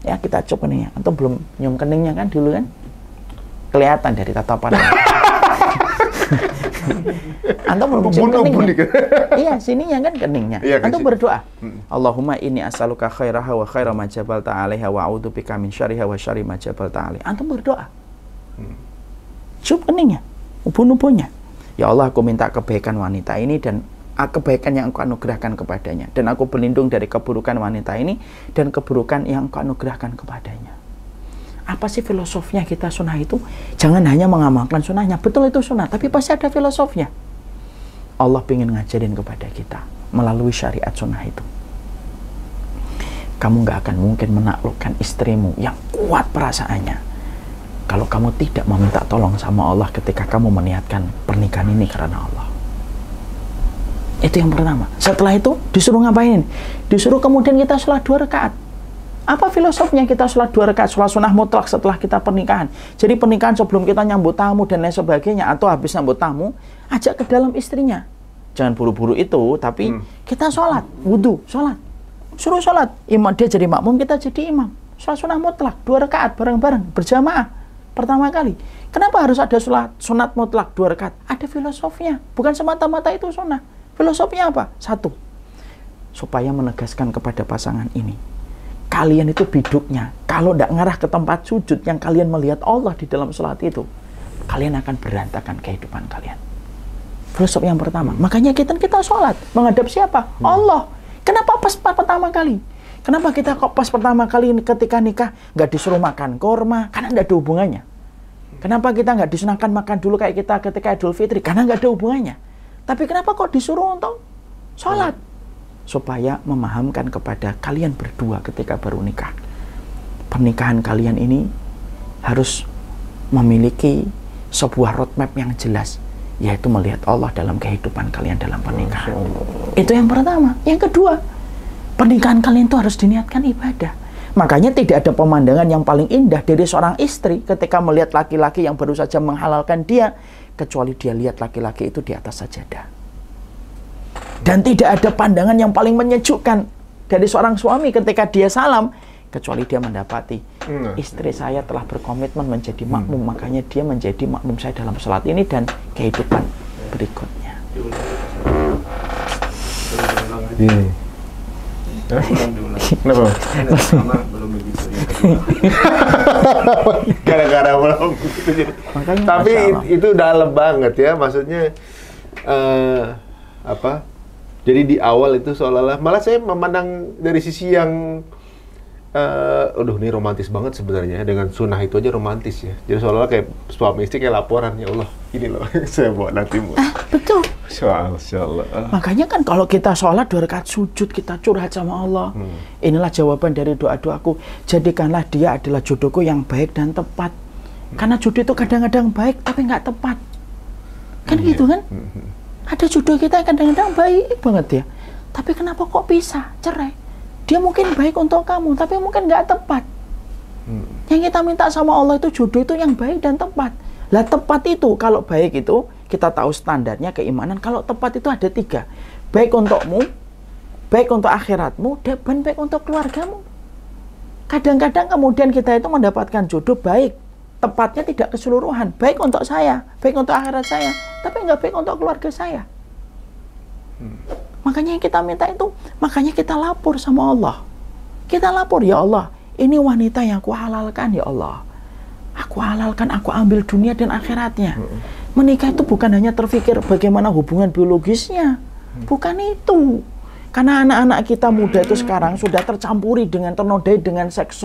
Ya, kita kecup keningnya. Antum belum nyium keningnya kan dulu kan? Kelihatan dari tatapan. Antum belum cium keningnya. Iya, sininya kan keningnya. Iya, antum berdoa. Allahumma inni as'aluka khairaha wa khaira ma jabalta 'alaiha wa a'udzubika min syarriha wa syarri ma jabalta 'alaihi. Antum berdoa. Cium keningnya, ubun-ubunnya. Ya Allah, aku minta kebaikan wanita ini dan kebaikan yang Engkau anugerahkan kepadanya, dan aku berlindung dari keburukan wanita ini dan keburukan yang Engkau anugerahkan kepadanya. Apa sih filosofnya kita sunnah itu? Jangan hanya mengamalkan sunnahnya, betul itu sunnah, tapi pasti ada filosofnya. Allah ingin ngajarin kepada kita melalui syariat sunnah itu. Kamu nggak akan mungkin menaklukkan istrimu yang kuat perasaannya kalau kamu tidak meminta tolong sama Allah ketika kamu meniatkan pernikahan ini karena Allah. Itu yang pertama. Setelah itu disuruh ngapain? Disuruh kemudian kita sholat 2 rakaat. Apa filosofnya kita sholat 2 rakaat, sholat sunnah mutlak setelah kita pernikahan? Jadi pernikahan sebelum kita nyambut tamu dan lain sebagainya, atau habis nyambut tamu, ajak ke dalam istrinya. Jangan buru-buru itu, tapi kita sholat, wudhu, sholat. Suruh sholat. Imam dia jadi makmum, kita jadi imam. Sholat sunnah mutlak 2 rakaat bareng-bareng berjamaah pertama kali. Kenapa harus ada sholat sunat mutlak 2 rakaat? Ada filosofnya. Bukan semata-mata itu sunnah. Filosofinya apa? 1, supaya menegaskan kepada pasangan ini, kalian itu biduknya, kalau tidak ngarah ke tempat sujud yang kalian melihat Allah di dalam sholat itu, kalian akan berantakan kehidupan kalian. Filosofi yang pertama. Makanya kita sholat menghadap siapa? Allah. Kenapa pas pertama kali? Kenapa kita kok pas pertama kali ketika nikah nggak disuruh makan korma? Karena tidak ada hubungannya. Kenapa kita nggak disunahkan makan dulu kayak kita ketika Idul Fitri? Karena nggak ada hubungannya. Tapi kenapa kok disuruh untuk sholat? Supaya memahamkan kepada kalian berdua ketika baru nikah. Pernikahan kalian ini harus memiliki sebuah roadmap yang jelas, yaitu melihat Allah dalam kehidupan kalian dalam pernikahan. Itu yang pertama. Yang kedua, pernikahan kalian itu harus diniatkan ibadah. Makanya tidak ada pemandangan yang paling indah dari seorang istri ketika melihat laki-laki yang baru saja menghalalkan dia, kecuali dia lihat laki-laki itu di atas sajadah. Dan tidak ada pandangan yang paling menyejukkan dari seorang suami ketika dia salam, kecuali dia mendapati istri saya telah berkomitmen menjadi makmum, makanya dia menjadi makmum saya dalam salat ini dan kehidupan berikutnya. Kenapa? Gara-gara belum gitu. Tapi itu dalam banget ya, maksudnya apa? Jadi di awal itu seolah-olah malah saya memandang dari sisi yang ini romantis banget sebenarnya. Dengan sunnah itu aja romantis ya. Jadi seolah-olah kayak suami istri kayak laporan, ya Allah, ini loh saya bawa nanti mau. Betul. Insyaallah. Makanya kan kalau kita sholat 2 rakaat sujud, kita curhat sama Allah. Inilah jawaban dari doa-doaku. Jadikanlah dia adalah jodohku yang baik dan tepat. Karena jodoh itu kadang-kadang baik tapi nggak tepat. Kan gitu kan? Ada jodoh kita yang kadang-kadang baik banget ya. Tapi kenapa kok pisah, cerai? Dia mungkin baik untuk kamu, tapi mungkin nggak tepat. Yang kita minta sama Allah itu jodoh itu yang baik dan tepat. Lah tepat itu, kalau baik itu, kita tahu standarnya keimanan. Kalau tepat itu ada 3. Baik untukmu, baik untuk akhiratmu, dan baik untuk keluargamu. Kadang-kadang kemudian kita itu mendapatkan jodoh baik. Tepatnya tidak keseluruhan. Baik untuk saya, baik untuk akhirat saya, tapi nggak baik untuk keluarga saya. Makanya yang kita minta itu, makanya kita lapor sama Allah. Kita lapor, ya Allah, ini wanita yang aku halalkan, ya Allah. Aku halalkan, aku ambil dunia dan akhiratnya. Menikah itu bukan hanya terfikir bagaimana hubungan biologisnya. Bukan itu. Karena anak-anak kita muda itu sekarang sudah tercampuri dengan ternodai dengan seks.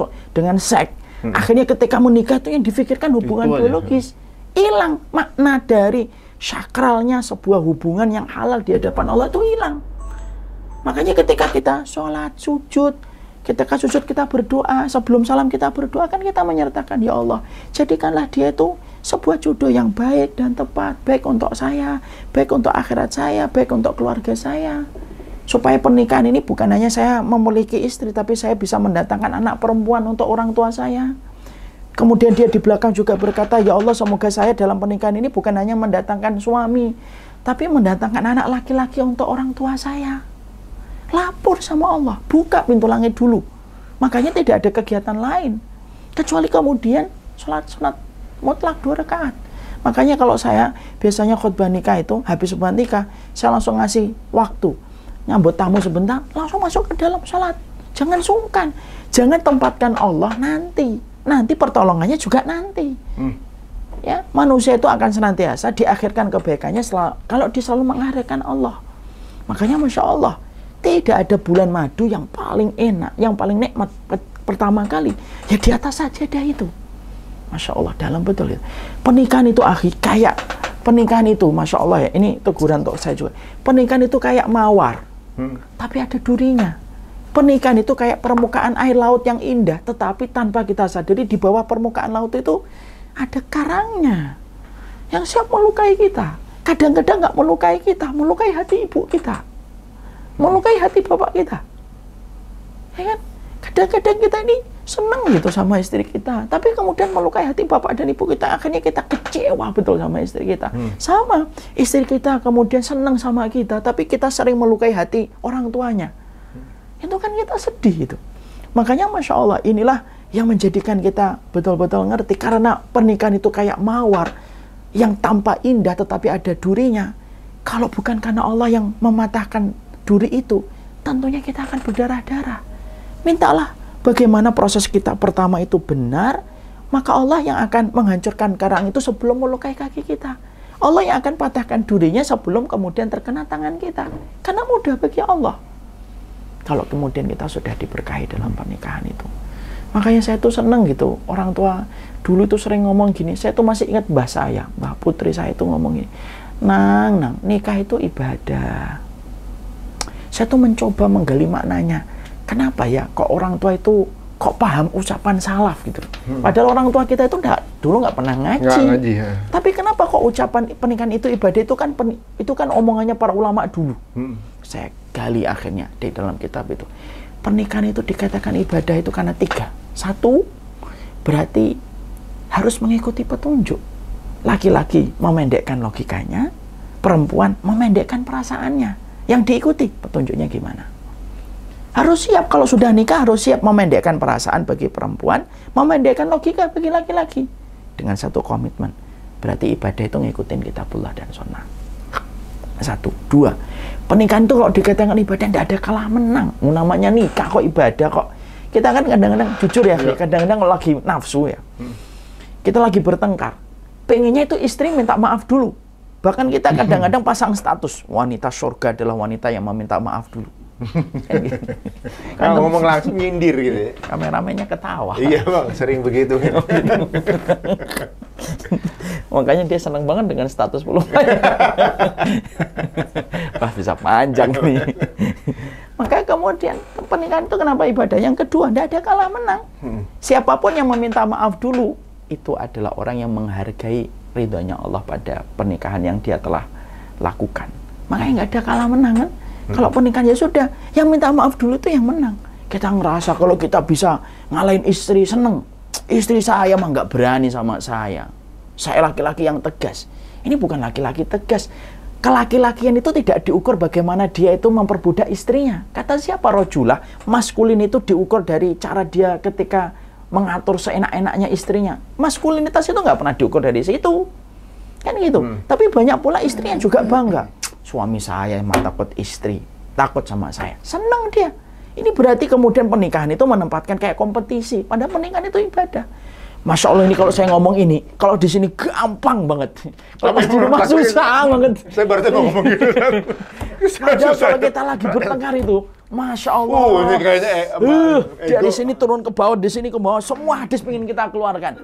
Akhirnya ketika menikah itu yang difikirkan hubungan biologis. Hilang makna dari sakralnya sebuah hubungan yang halal di hadapan Allah itu hilang. Makanya ketika kita sholat, sujud, ketika sujud kita berdoa, sebelum salam kita berdoa, kan kita menyertakan, ya Allah, jadikanlah dia itu sebuah jodoh yang baik dan tepat, baik untuk saya, baik untuk akhirat saya, baik untuk keluarga saya. Supaya pernikahan ini bukan hanya saya memiliki istri, tapi saya bisa mendatangkan anak perempuan untuk orang tua saya. Kemudian dia di belakang juga berkata, ya Allah, semoga saya dalam pernikahan ini bukan hanya mendatangkan suami, tapi mendatangkan anak laki-laki untuk orang tua saya. Lapor sama Allah, buka pintu langit dulu. Makanya tidak ada kegiatan lain kecuali kemudian sholat sunat mutlak 2 rakaat. Makanya kalau saya biasanya khutbah nikah itu, habis khutbah nikah, saya langsung ngasih waktu, nyambut tamu sebentar, langsung masuk ke dalam sholat. Jangan sungkan, jangan tempatkan Allah nanti pertolongannya juga nanti. Ya, manusia itu akan senantiasa diakhirkan kebaikannya kalau dia selalu mengakhirkan Allah. Makanya Masya Allah, tidak ada bulan madu yang paling enak, yang paling nikmat pertama kali, ya di atas sajadah itu. Masya Allah, dalam betul itu. Pernikahan itu kayak pernikahan itu, Masya Allah ya, ini teguran untuk saya juga. Pernikahan itu kayak mawar, tapi ada durinya. Pernikahan itu kayak permukaan air laut yang indah, tetapi tanpa kita sadari di bawah permukaan laut itu ada karangnya yang siap melukai kita. Kadang-kadang nggak melukai kita, melukai hati ibu kita, melukai hati bapak kita. Ya kan? Kadang-kadang kita ini senang gitu sama istri kita, tapi kemudian melukai hati bapak dan ibu kita. Akhirnya kita kecewa betul sama istri kita. Sama, istri kita kemudian senang sama kita, tapi kita sering melukai hati orang tuanya. Itu kan kita sedih itu. Makanya Masya Allah, inilah yang menjadikan kita betul-betul ngerti. Karena pernikahan itu kayak mawar yang tampak indah tetapi ada durinya. Kalau bukan karena Allah yang mematahkan duri itu, tentunya kita akan berdarah-darah. Mintalah bagaimana proses kita pertama itu benar, maka Allah yang akan menghancurkan karang itu sebelum melukai kaki kita. Allah yang akan patahkan durinya sebelum kemudian terkena tangan kita. Karena mudah bagi Allah. Kalau kemudian kita sudah diberkahi dalam pernikahan itu. Makanya saya tuh seneng gitu, orang tua dulu tuh sering ngomong gini, saya tuh masih ingat mbah saya, mbah putri saya tuh ngomong gini, Nang, nikah itu ibadah. Saya tuh mencoba menggali maknanya, kenapa ya kok orang tua itu kok paham ucapan salaf gitu. Padahal orang tua kita itu dulu nggak pernah ngaji. Ya. Tapi kenapa kok ucapan pernikahan itu ibadah itu kan omongannya para ulama dulu. Saya gali akhirnya di dalam kitab itu. Pernikahan itu dikatakan ibadah itu karena 3. 1, berarti harus mengikuti petunjuk. Laki-laki memendekkan logikanya, perempuan memendekkan perasaannya. Yang diikuti petunjuknya gimana. Harus siap, kalau sudah nikah harus siap memendekkan perasaan bagi perempuan, memendekkan logika bagi laki-laki. Dengan satu komitmen. Berarti ibadah itu ngikutin kitabullah dan sunnah. 1. 2, pernikahan itu kalau dikatakan ibadah tidak ada kalah menang. Namanya nikah kok ibadah kok. Kita kan kadang-kadang jujur ya, kadang-kadang lagi nafsu ya. Kita lagi bertengkar. Pengennya itu istri minta maaf dulu. Bahkan kita kadang-kadang pasang status, wanita surga adalah wanita yang meminta maaf dulu. Kalau ngomong langsung nyindir gitu ya. Kameramennya ketawa. Iya bang, sering begitu. Makanya dia senang banget dengan status belum. Wah, bisa panjang nih. Maka kemudian pernikahan itu kenapa ibadah? Yang kedua, tidak ada kalah menang. Siapapun yang meminta maaf dulu, itu adalah orang yang menghargai ridhonya Allah pada pernikahan yang dia telah lakukan. Makanya nggak ada kalah menang kan? Kalau pernikahan ya sudah, yang minta maaf dulu itu yang menang. Kita ngerasa kalau kita bisa ngalahin istri, seneng. Istri saya mah nggak berani sama saya. Saya laki-laki yang tegas. Ini bukan laki-laki tegas. Kelaki-lakian itu tidak diukur bagaimana dia itu memperbudak istrinya. Kata siapa rojulah, maskulin itu diukur dari cara dia ketika mengatur seenak-enaknya istrinya. Maskulinitas itu nggak pernah diukur dari situ. Kan gitu. Tapi banyak pula istri yang juga bangga. Suami saya emang takut istri, takut sama saya. Senang dia. Ini berarti kemudian pernikahan itu menempatkan kayak kompetisi. Padahal pernikahan itu ibadah. Masya Allah, ini kalau saya ngomong ini, kalau di sini gampang banget. Kalau pas di rumah susah banget. Saya baru mau ngomong gitu. Padahal kalau kita lagi bertengkar itu, Masya Allah. Ini kayaknya dari sini turun ke bawah, di sini ke bawah, semua hadis pengen kita keluarkan.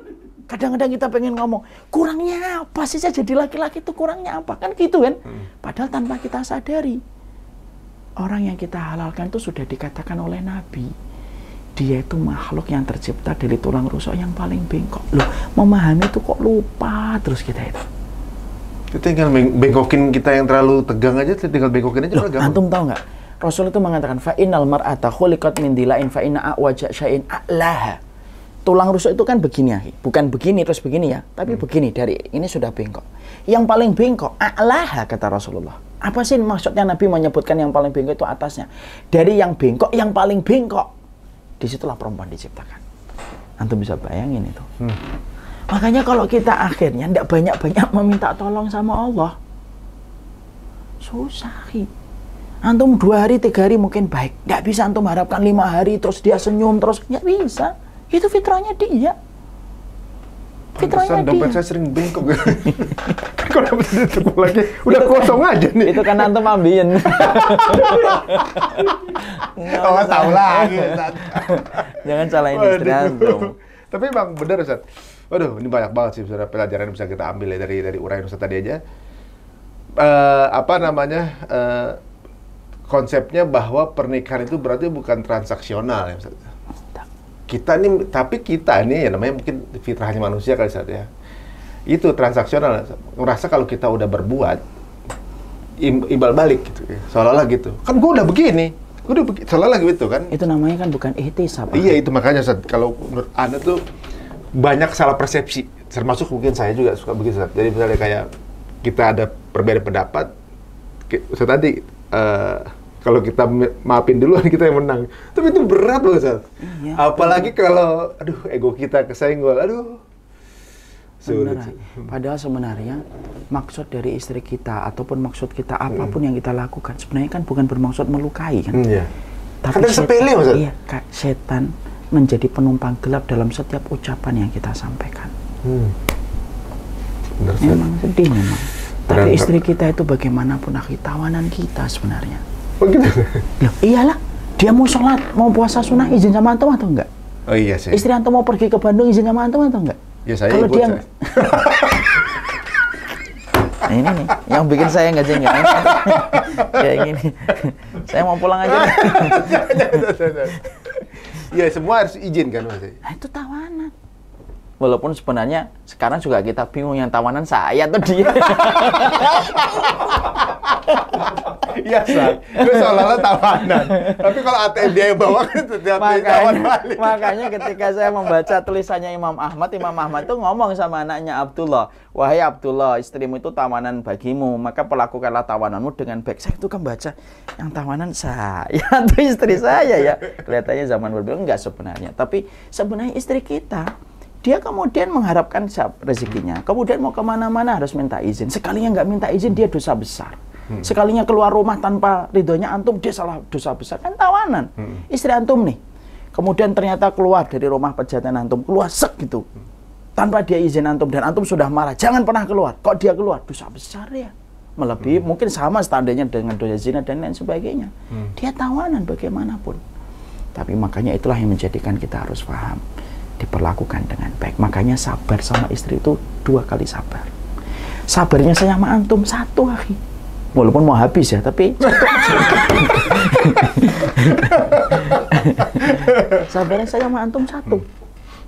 Kadang-kadang kita pengen ngomong, kurangnya apa sih saya jadi laki-laki itu kurangnya apa? Kan gitu kan? Padahal tanpa kita sadari, orang yang kita halalkan itu sudah dikatakan oleh Nabi. Dia itu makhluk yang tercipta dari tulang rusuk yang paling bengkok. Loh, memahami itu kok lupa terus kita itu. Itu tinggal bengkokin kita yang terlalu tegang aja, tinggal bengkokin aja. Loh, antum tahu nggak? Rasul itu mengatakan, fa innal mar'ata khuliqat min dila'in fa inna a'waja syai'in a'laha. Tulang rusuk itu kan begini ya, bukan begini terus begini ya, tapi begini, dari ini sudah bengkok. Yang paling bengkok, a'laha kata Rasulullah. Apa sih maksudnya Nabi menyebutkan yang paling bengkok itu atasnya? Dari yang bengkok, yang paling bengkok. Disitulah perempuan diciptakan. Antum bisa bayangin itu. Makanya kalau kita akhirnya tidak banyak-banyak meminta tolong sama Allah, susah. Antum 2 hari, 3 hari mungkin baik. Tidak bisa antum harapkan 5 hari terus dia senyum terus. Nggak bisa. Itu fitrahnya dia. Fitrahnya dia. Dompet saya sering bengkok. Kalau dapat duit lagi, udah kosong aja nih. Itu kan antum ambilin. Oh, tahu lagi. Jangan salahin istri antum. Tapi Bang, benar Ustaz. Waduh, ini banyak banget sih sebenarnya pelajaran yang bisa kita ambil ya dari uraian Ustaz tadi aja. Konsepnya bahwa pernikahan itu berarti bukan transaksional ya Ustaz. Kita nih ya namanya mungkin fitrahnya manusia kali Ustaz ya. Itu transaksional. Ngerasa kalau kita udah berbuat imbal balik gitu ya. Seolah-olah gitu. Kan gue udah begini. Seolah-olah gitu kan. Itu namanya kan bukan ihtisab. Iya, itu makanya Ustaz, kalau menurut Anda tuh banyak salah persepsi. Termasuk mungkin saya juga suka begitu Ustaz. Jadi misalnya kayak kita ada perbedaan pendapat, Ustaz tadi kalau kita maafin duluan kita yang menang. Tapi itu berat loh, Ustaz. Iya, apalagi kalau ego kita kesenggol. Sulit. Padahal sebenarnya maksud dari istri kita ataupun maksud kita apapun yang kita lakukan sebenarnya kan bukan bermaksud melukai kan. Iya. Tapi sepele, Ustaz. Iya, setan menjadi penumpang gelap dalam setiap ucapan yang kita sampaikan. Benar, memang sedih memang. Tapi istri kita itu bagaimanapun tawanan kita sebenarnya. Begitu? Loh, iyalah, dia mau sholat, mau puasa sunnah izin sama antum atau enggak? Oh iya sih. Istri antum mau pergi ke Bandung izin sama antum atau enggak? Ya saya kalau ikut. Dia nah, ini nih yang bikin saya nggak jengkel. Kayak gini. Saya mau pulang aja. Ya semua harus izin kan Mas. Nah, itu tawanan. Walaupun sebenarnya sekarang juga kita bingung yang tawanan saya atau dia. Iya, itu seolah-olah tawanan. Tapi kalau ATM dia yang bawa kan tawan balik. Makanya ketika saya membaca tulisannya Imam Ahmad itu ngomong sama anaknya Abdullah, wahai Abdullah, istrimu itu tawanan bagimu, maka perlakukanlah tawananmu dengan baik. Saya itu kan baca yang tawanan saya atau istri saya ya. Kelihatannya zaman berbeda, enggak sebenarnya. Tapi sebenarnya istri kita, dia kemudian mengharapkan rezekinya. Kemudian mau kemana-mana harus minta izin. Sekalinya nggak minta izin, dia dosa besar. Sekalinya keluar rumah tanpa ridhonya antum, dia salah dosa besar. Kan tawanan. Istri antum nih, kemudian ternyata keluar dari rumah pejantan antum, keluar sek gitu. Tanpa dia izin antum, dan antum sudah marah. Jangan pernah keluar. Kok dia keluar? Dosa besar ya. Melebihi, mungkin sama standarnya dengan dosa zina dan lain sebagainya. Dia tawanan bagaimanapun. Tapi makanya itulah yang menjadikan kita harus paham. Diperlakukan dengan baik. Makanya sabar sama istri itu 2 kali sabar. Sabarnya saya sama antum 1 hari. Walaupun mau habis ya, tapi sabarnya saya sama antum 1.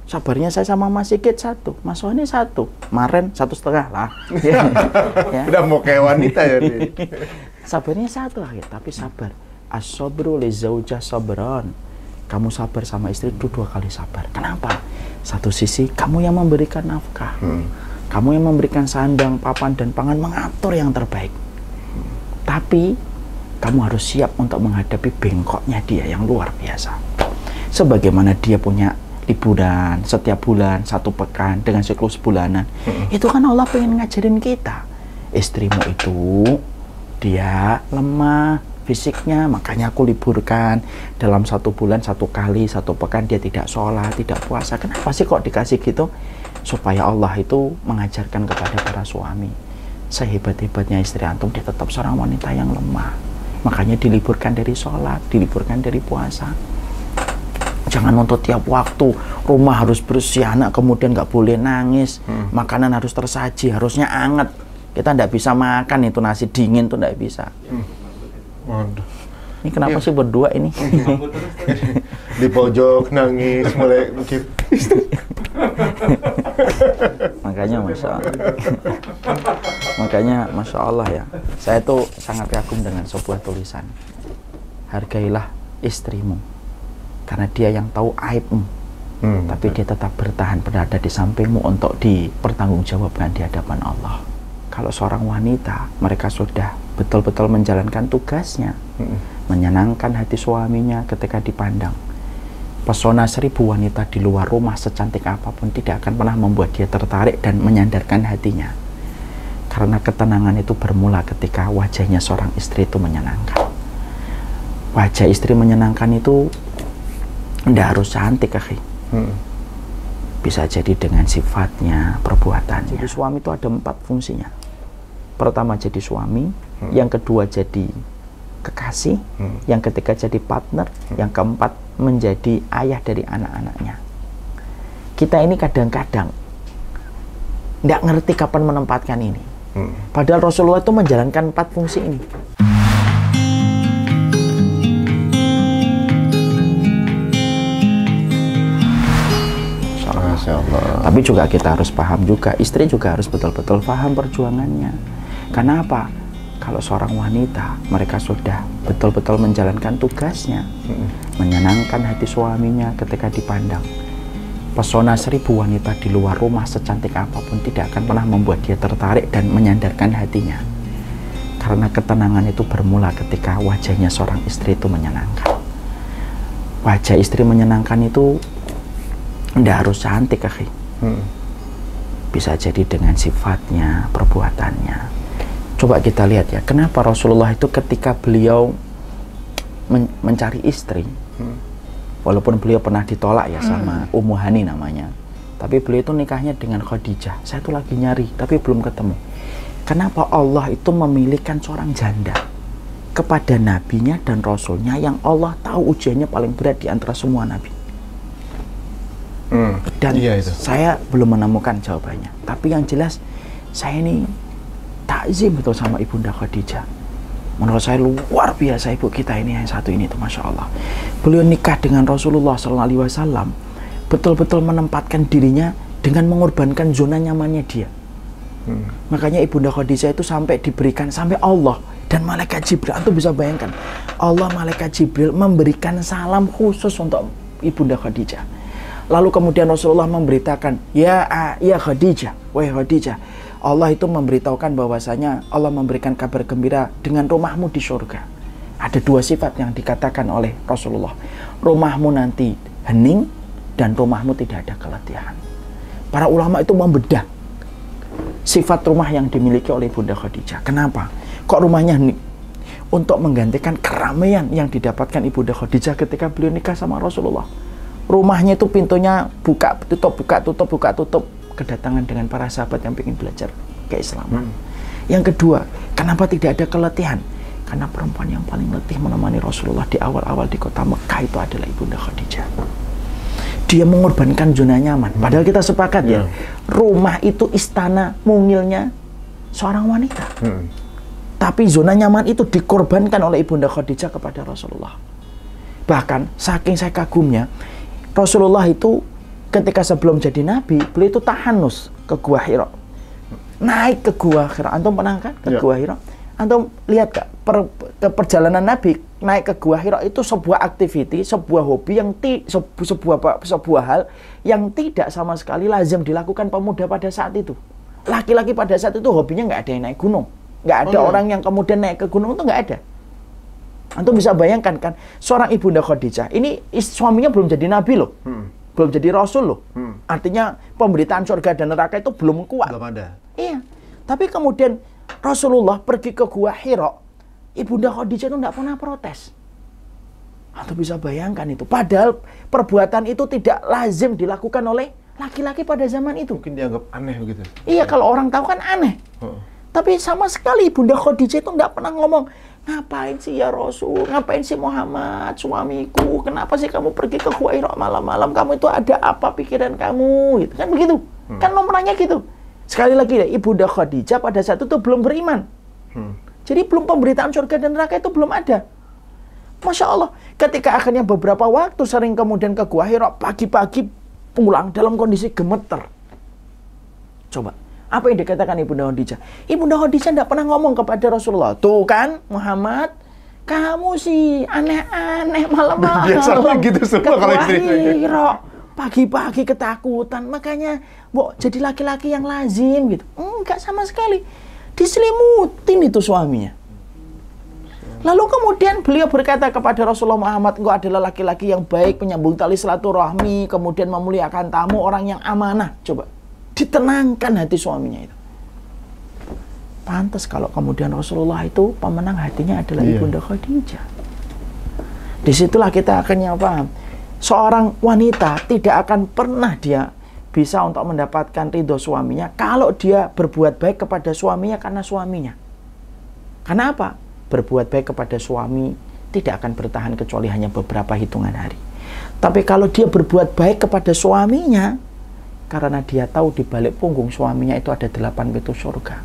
Sabarnya saya sama Mas Sigit 1. Mas Soni 1. Maren 1,5 lah. Ya. Udah mau kayak wanita ya. Sabarnya 1 hari, tapi sabar. As-sabru li zaujah sabran. Kamu sabar sama istri itu 2 kali sabar. Kenapa? Satu sisi kamu yang memberikan nafkah, kamu yang memberikan sandang, papan, dan pangan, mengatur yang terbaik. Tapi kamu harus siap untuk menghadapi bengkoknya dia yang luar biasa. Sebagaimana dia punya liburan setiap bulan 1 pekan dengan siklus bulanan, itu kan Allah pengen ngajarin kita. Istrimu itu dia lemah fisiknya, makanya aku liburkan dalam 1 bulan 1 kali 1 pekan dia tidak sholat, tidak puasa. Kenapa sih kok dikasih gitu? Supaya Allah itu mengajarkan kepada para suami, sehebat-hebatnya istri antum, dia tetap seorang wanita yang lemah. Makanya diliburkan dari sholat, diliburkan dari puasa. Jangan nuntut tiap waktu rumah harus bersih, anak kemudian nggak boleh nangis, makanan harus tersaji, harusnya anget. Kita nggak bisa makan itu nasi dingin tuh nggak bisa. Waduh. Ini kenapa sih berdua ini? Di pojok nangis mulai mikir. Makanya Masya Allah ya. Saya tuh sangat kagum dengan sebuah tulisan. Hargailah istrimu karena dia yang tahu aibmu. Tapi dia tetap bertahan berada di sampingmu untuk dipertanggungjawabkan di hadapan Allah. Kalau seorang wanita, mereka sudah betul-betul menjalankan tugasnya, menyenangkan hati suaminya ketika dipandang. Pesona 1000 wanita di luar rumah secantik apapun tidak akan pernah membuat dia tertarik dan menyandarkan hatinya. Karena ketenangan itu bermula ketika wajahnya seorang istri itu menyenangkan. Wajah istri menyenangkan itu tidak harus cantik, akhi. Bisa jadi dengan sifatnya, perbuatannya. Jadi suami itu ada 4 fungsinya. Pertama jadi suami, yang kedua jadi kekasih, yang ketiga jadi partner, yang keempat menjadi ayah dari anak-anaknya. Kita ini kadang-kadang nggak ngerti kapan menempatkan ini. Padahal Rasulullah itu menjalankan 4 fungsi ini. Masya Allah. Tapi juga kita harus paham juga, istri juga harus betul-betul paham perjuangannya. Karena apa? Kalau seorang wanita, mereka sudah betul-betul menjalankan tugasnya, menyenangkan hati suaminya ketika dipandang. Pesona 1000 wanita di luar rumah secantik apapun tidak akan pernah membuat dia tertarik dan menyandarkan hatinya. Karena ketenangan itu bermula ketika wajahnya seorang istri itu menyenangkan. Wajah istri menyenangkan itu tidak harus cantik, akhi. Bisa jadi dengan sifatnya, perbuatannya. Coba kita lihat ya, kenapa Rasulullah itu ketika beliau mencari istri, walaupun beliau pernah ditolak ya sama Ummu Hani namanya, tapi beliau itu nikahnya dengan Khadijah. Saya tuh lagi nyari, tapi belum ketemu. Kenapa Allah itu memilihkan seorang janda kepada nabinya dan rasulnya yang Allah tahu ujiannya paling berat di antara semua nabi? Dan iya itu. saya belum menemukan jawabannya. Tapi yang jelas saya ini takzim betul sama Ibunda Khadijah. Menurut saya luar biasa ibu kita ini yang satu ini tuh, Masya Allah. Beliau nikah dengan Rasulullah SAW, betul-betul menempatkan dirinya dengan mengorbankan zona nyamannya dia. Makanya Ibunda Khadijah itu sampai diberikan, sampai Allah dan Malaikat Jibril, itu bisa bayangkan, Allah Malaikat Jibril memberikan salam khusus untuk Ibunda Khadijah. Lalu kemudian Rasulullah memberitakan, ya Khadijah, wahai Khadijah, Allah itu memberitahukan bahwasanya Allah memberikan kabar gembira dengan rumahmu di surga. Ada dua sifat yang dikatakan oleh Rasulullah. Rumahmu nanti hening dan rumahmu tidak ada keletihan. Para ulama itu membedah sifat rumah yang dimiliki oleh Bunda Khadijah. Kenapa? Kok rumahnya hening? Untuk menggantikan keramaian yang didapatkan Ibunda Khadijah ketika beliau nikah sama Rasulullah. Rumahnya itu pintunya buka tutup, buka tutup, buka tutup. Kedatangan dengan para sahabat yang ingin belajar keislaman. Yang kedua, kenapa tidak ada keletihan? Karena perempuan yang paling letih menemani Rasulullah di awal-awal di kota Mekah itu adalah Ibunda Khadijah. Dia mengorbankan zona nyaman. Padahal kita sepakat ya, rumah itu istana mungilnya seorang wanita. Tapi zona nyaman itu dikorbankan oleh Ibunda Khadijah kepada Rasulullah. Bahkan saking saya kagumnya, Rasulullah itu ketika sebelum jadi nabi, beliau itu tahanus ke Gua Hira. Naik ke Gua Hira. Antum pernah kan ke Gua Hira? Antum lihat Kak, perjalanan nabi naik ke Gua Hira itu sebuah aktiviti, sebuah hobi yang sebuah hal yang tidak sama sekali lazim dilakukan pemuda pada saat itu. Laki-laki pada saat itu hobinya nggak ada yang naik gunung. Nggak ada orang yang kemudian naik ke gunung, itu nggak ada. Antum bisa bayangkan kan, seorang Ibunda Khadijah, ini suaminya belum jadi nabi loh. Belum jadi rasul loh. Artinya pemberitaan surga dan neraka itu belum kuat. Belum ada. Iya. Tapi kemudian Rasulullah pergi ke Gua Hira, Ibunda Khadijah itu tidak pernah protes. Atau bisa bayangkan itu. Padahal perbuatan itu tidak lazim dilakukan oleh laki-laki pada zaman itu. Mungkin dianggap aneh begitu. Iya, kalau orang tahu kan aneh. Tapi sama sekali Ibunda Khadijah itu tidak pernah ngomong, ngapain sih ya Rasul, ngapain sih Muhammad, suamiku, kenapa sih kamu pergi ke Gua Hira malam-malam, kamu itu ada apa pikiran kamu, gitu kan begitu. Kan nomornya gitu. Sekali lagi ya, Ibunda Khadijah pada saat itu belum beriman. Jadi belum pemberitaan surga dan neraka itu belum ada. Masya Allah, ketika akhirnya beberapa waktu sering kemudian ke Gua Hira, pagi-pagi pulang dalam kondisi gemeter. Coba, apa yang dikatakan Ibunda Khadijah? Ibunda Khadijah tidak pernah ngomong kepada Rasulullah, tuh kan Muhammad, kamu sih aneh-aneh malam-malam. Biasanya gitu semua kalau istrinya. Pagi-pagi ketakutan, makanya jadi laki-laki yang lazim gitu. Enggak sama sekali. Diselimutin itu suaminya. Lalu kemudian beliau berkata kepada Rasulullah Muhammad, engkau adalah laki-laki yang baik, penyambung tali silaturahmi, kemudian memuliakan tamu, orang yang amanah. Coba ditenangkan hati suaminya itu. Pantas kalau kemudian Rasulullah itu pemenang hatinya adalah Ibunda Khadijah. Disitulah kita akhirnya paham. Seorang wanita tidak akan pernah dia bisa untuk mendapatkan ridho suaminya kalau dia berbuat baik kepada suaminya karena suaminya. Karena apa? Berbuat baik kepada suami tidak akan bertahan kecuali hanya beberapa hitungan hari. Tapi kalau dia berbuat baik kepada suaminya karena dia tahu di balik punggung suaminya itu ada 8 pintu surga,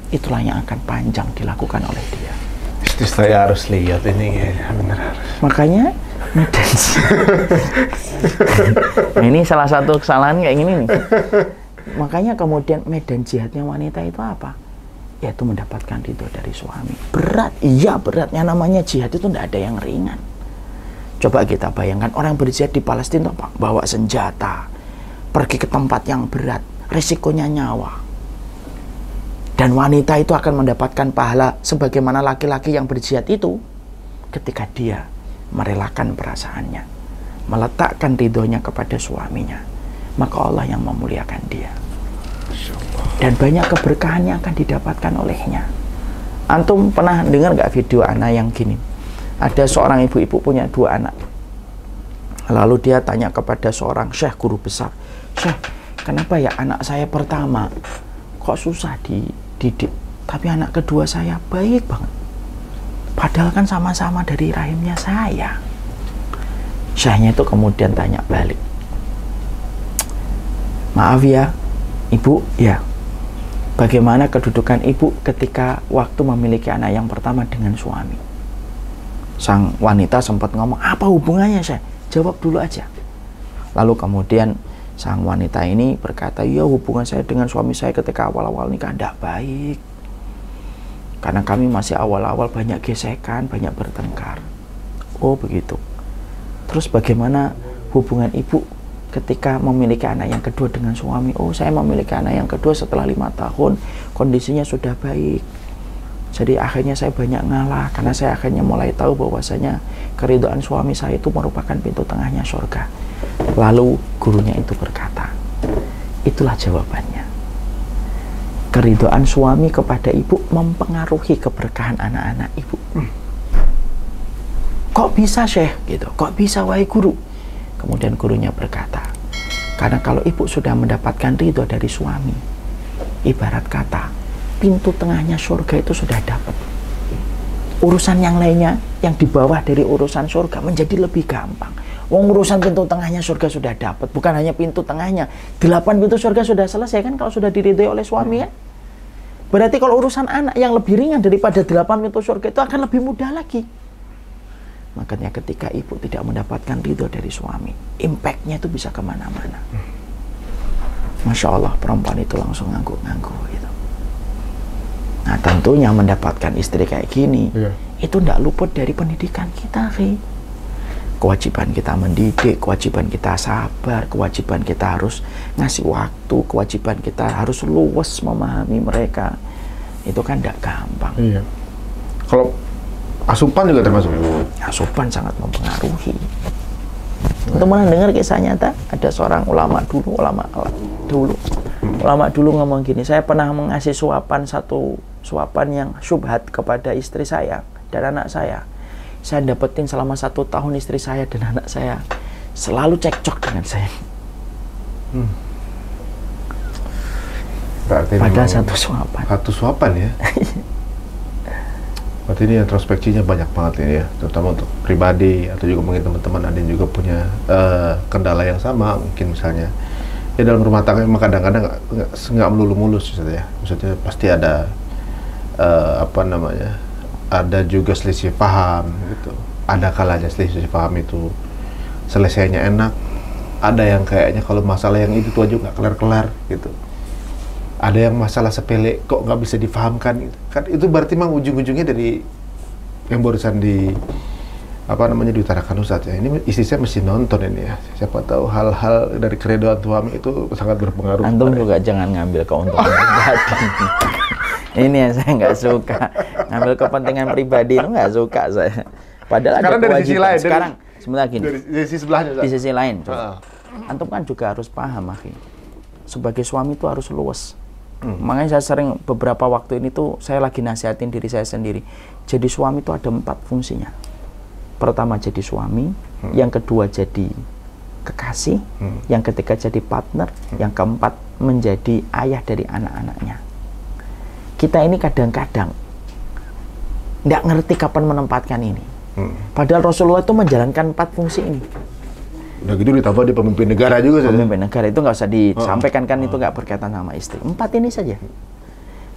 itulah yang akan panjang dilakukan oleh dia. Istri saya harus lihat ini, benar harus. Makanya nah, ini salah satu kesalahan kayak gini nih. Makanya kemudian medan jihadnya wanita itu apa? Yaitu mendapatkan ridho dari suami. Berat, iya beratnya, namanya jihad itu tidak ada yang ringan. Coba kita bayangkan orang berjihad di Palestina apa? Bawa senjata, pergi ke tempat yang berat, risikonya nyawa. Dan wanita itu akan mendapatkan pahala sebagaimana laki-laki yang berjihad itu ketika dia merelakan perasaannya, meletakkan ridhonya kepada suaminya, maka Allah yang memuliakan dia. Dan banyak keberkahan yang akan didapatkan olehnya. Antum pernah dengar nggak video anak yang gini? Ada seorang ibu-ibu punya 2 anak. Lalu dia tanya kepada seorang syekh guru besar, "Syekh, kenapa ya anak saya pertama kok susah dididik, tapi anak kedua saya baik banget? Padahal kan sama-sama dari rahimnya saya." Syekhnya itu kemudian tanya balik, Maaf ya, ibu, ya. Bagaimana kedudukan ibu ketika waktu memiliki anak yang pertama dengan suami? Sang wanita sempat ngomong, apa hubungannya saya? Jawab dulu aja. Lalu kemudian sang wanita ini berkata, ya hubungan saya dengan suami saya ketika awal-awal nikah tidak baik. Karena kami masih awal-awal banyak gesekan, banyak bertengkar. Oh begitu. Terus bagaimana hubungan ibu ketika memiliki anak yang kedua dengan suami? Oh saya memiliki anak yang kedua setelah 5 tahun, kondisinya sudah baik. Jadi akhirnya saya banyak ngalah, karena saya akhirnya mulai tahu bahwasanya keridhaan suami saya itu merupakan pintu tengahnya surga. Lalu gurunya itu berkata, itulah jawabannya. Keridhaan suami kepada ibu mempengaruhi keberkahan anak-anak ibu. Kok bisa Syekh? Gitu. Kok bisa wahai guru? Kemudian gurunya berkata, karena kalau ibu sudah mendapatkan ridho dari suami, ibarat kata, pintu tengahnya surga itu sudah dapat. Urusan yang lainnya, yang di bawah dari urusan surga menjadi lebih gampang. Wong urusan pintu tengahnya surga sudah dapat, bukan hanya pintu tengahnya. 8 pintu surga sudah selesai kan kalau sudah diridhoi oleh suami kan? Berarti kalau urusan anak yang lebih ringan daripada 8 pintu surga itu akan lebih mudah lagi. Makanya ketika ibu tidak mendapatkan ridho dari suami, impact-nya itu bisa kemana-mana. Masya Allah, perempuan itu langsung ngangguk-ngangguk gitu. Nah tentunya mendapatkan istri kayak gini, itu tidak luput dari pendidikan kita, kewajiban kita mendidik, kewajiban kita sabar, kewajiban kita harus ngasih waktu, kewajiban kita harus luwes memahami mereka. Itu kan tidak gampang. Iya. Kalau asupan juga termasuk? Asupan sangat mempengaruhi. Teman-teman dengar kisah nyata, ada seorang ulama dulu ngomong gini, saya pernah mengasih suapan yang syubhat kepada istri saya dan anak saya. Saya dapetin selama 1 tahun istri saya dan anak saya selalu cekcok dengan saya. Berarti pada satu suapan. Satu suapan ya. Berarti ini introspeksinya banyak banget ini ya, terutama untuk pribadi atau juga mungkin teman-teman ada yang juga punya kendala yang sama, mungkin misalnya ya dalam rumah tangga memang kadang-kadang nggak melulu mulus ya, maksudnya pasti ada ada juga selisih paham gitu. Ada kalanya selisih paham itu selesainya enak, ada yang kayaknya kalau masalah yang itu tuh aja nggak kelar-kelar gitu. Ada yang masalah sepele kok nggak bisa difahamkan gitu. Kan itu berarti memang ujung-ujungnya dari yang barusan diutarakan Ustadz ya. Ini istri saya mesti nonton ini ya. Siapa tahu hal-hal dari keridhaan suami itu sangat berpengaruh. Antum juga jangan ngambil keuntungan pribadi. Ini yang saya nggak suka. Ngambil kepentingan pribadi itu nggak suka saya. Padahal sekarang ada kewajiban. Dari sisi lain, sekarang sebentar gini. Dari sisi sebelahnya. Di sisi lain. Antum kan juga harus paham, akhi. Sebagai suami itu harus luwes. Makanya saya sering beberapa waktu ini tuh saya lagi nasihatin diri saya sendiri. Jadi suami itu ada 4 fungsinya. Pertama jadi suami, yang kedua jadi kekasih, yang ketiga jadi partner, yang keempat menjadi ayah dari anak-anaknya. Kita ini kadang-kadang nggak ngerti kapan menempatkan ini. Padahal Rasulullah itu menjalankan 4 fungsi ini. Udah gitu ditambah di pemimpin negara juga. Pemimpin negara itu nggak usah disampaikan kan, itu nggak berkaitan sama istri. 4 ini saja.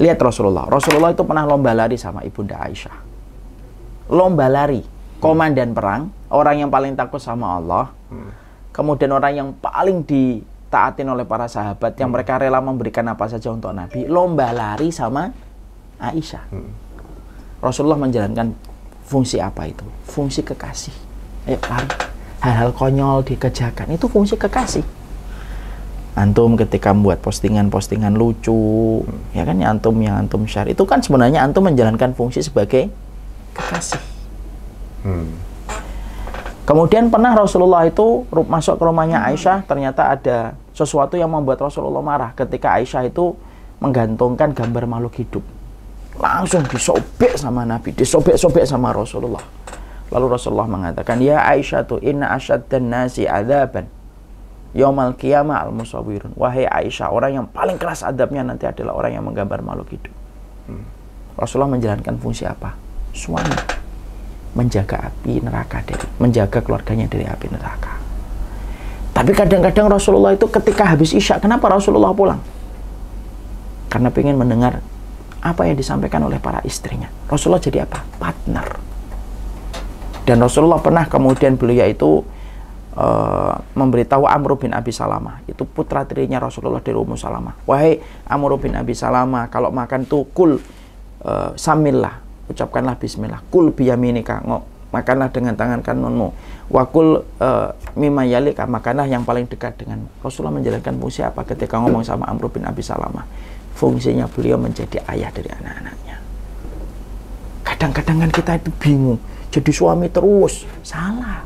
Lihat Rasulullah itu pernah lomba lari sama Ibunda Aisyah. Lomba lari, komandan perang, orang yang paling takut sama Allah, kemudian orang yang paling ditaatin oleh para sahabat, yang mereka rela memberikan apa saja untuk Nabi, lomba lari sama Aisyah. Rasulullah menjalankan fungsi apa itu? Fungsi kekasih. Ayo lari. Hal-hal konyol dikerjakan, itu fungsi kekasih. Antum ketika membuat postingan-postingan lucu, ya kan, yang antum share, itu kan sebenarnya antum menjalankan fungsi sebagai kekasih. Kemudian pernah Rasulullah itu masuk ke rumahnya Aisyah, ternyata ada sesuatu yang membuat Rasulullah marah ketika Aisyah itu menggantungkan gambar makhluk hidup. Langsung disobek sama Nabi, disobek-sobek sama Rasulullah. Lalu Rasulullah mengatakan, ya Aisyah tuh inna asyaddan nasi adzaban yaumal qiyamah al-musawwirun. Wahai Aisyah, orang yang paling keras adabnya nanti adalah orang yang menggambar makhluk hidup. Rasulullah menjalankan fungsi apa? Suami. Menjaga api neraka menjaga keluarganya dari api neraka. Tapi kadang-kadang Rasulullah itu ketika habis Isya, kenapa Rasulullah pulang? Karena pengen mendengar apa yang disampaikan oleh para istrinya. Rasulullah jadi apa? Partner. Dan Rasulullah pernah kemudian beliau itu memberitahu Amr bin Abi Salamah, itu putra tirinya Rasulullah dari Ummu Salamah. Wahai Amr bin Abi Salamah, kalau makan tuh kul samillah, ucapkanlah bismillah. Kul biyaminika, makanlah dengan tangan kananmu. Wakul mimma yalika, makanlah yang paling dekat denganmu. Rasulullah menjalankan fungsi apa ketika ngomong sama Amr bin Abi Salamah? Fungsinya beliau menjadi ayah dari anak-anaknya. Kadang-kadang kan kita itu bingung, jadi suami terus, salah.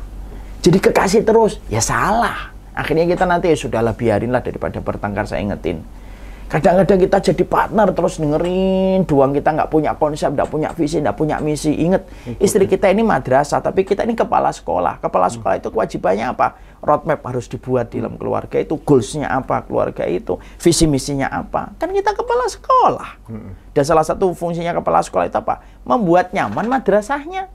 Jadi kekasih terus, ya salah. Akhirnya kita nanti ya sudahlah, biarinlah daripada bertengkar, saya ingetin. Kadang-kadang kita jadi partner terus dengerin doang, kita nggak punya konsep, nggak punya visi, nggak punya misi. Ingat, istri kita ini madrasah, tapi kita ini kepala sekolah. Kepala sekolah itu kewajibannya apa? Roadmap harus dibuat di dalam keluarga itu, goalsnya apa keluarga itu, visi misinya apa. Kan kita kepala sekolah. Dan salah satu fungsinya kepala sekolah itu apa? Membuat nyaman madrasahnya.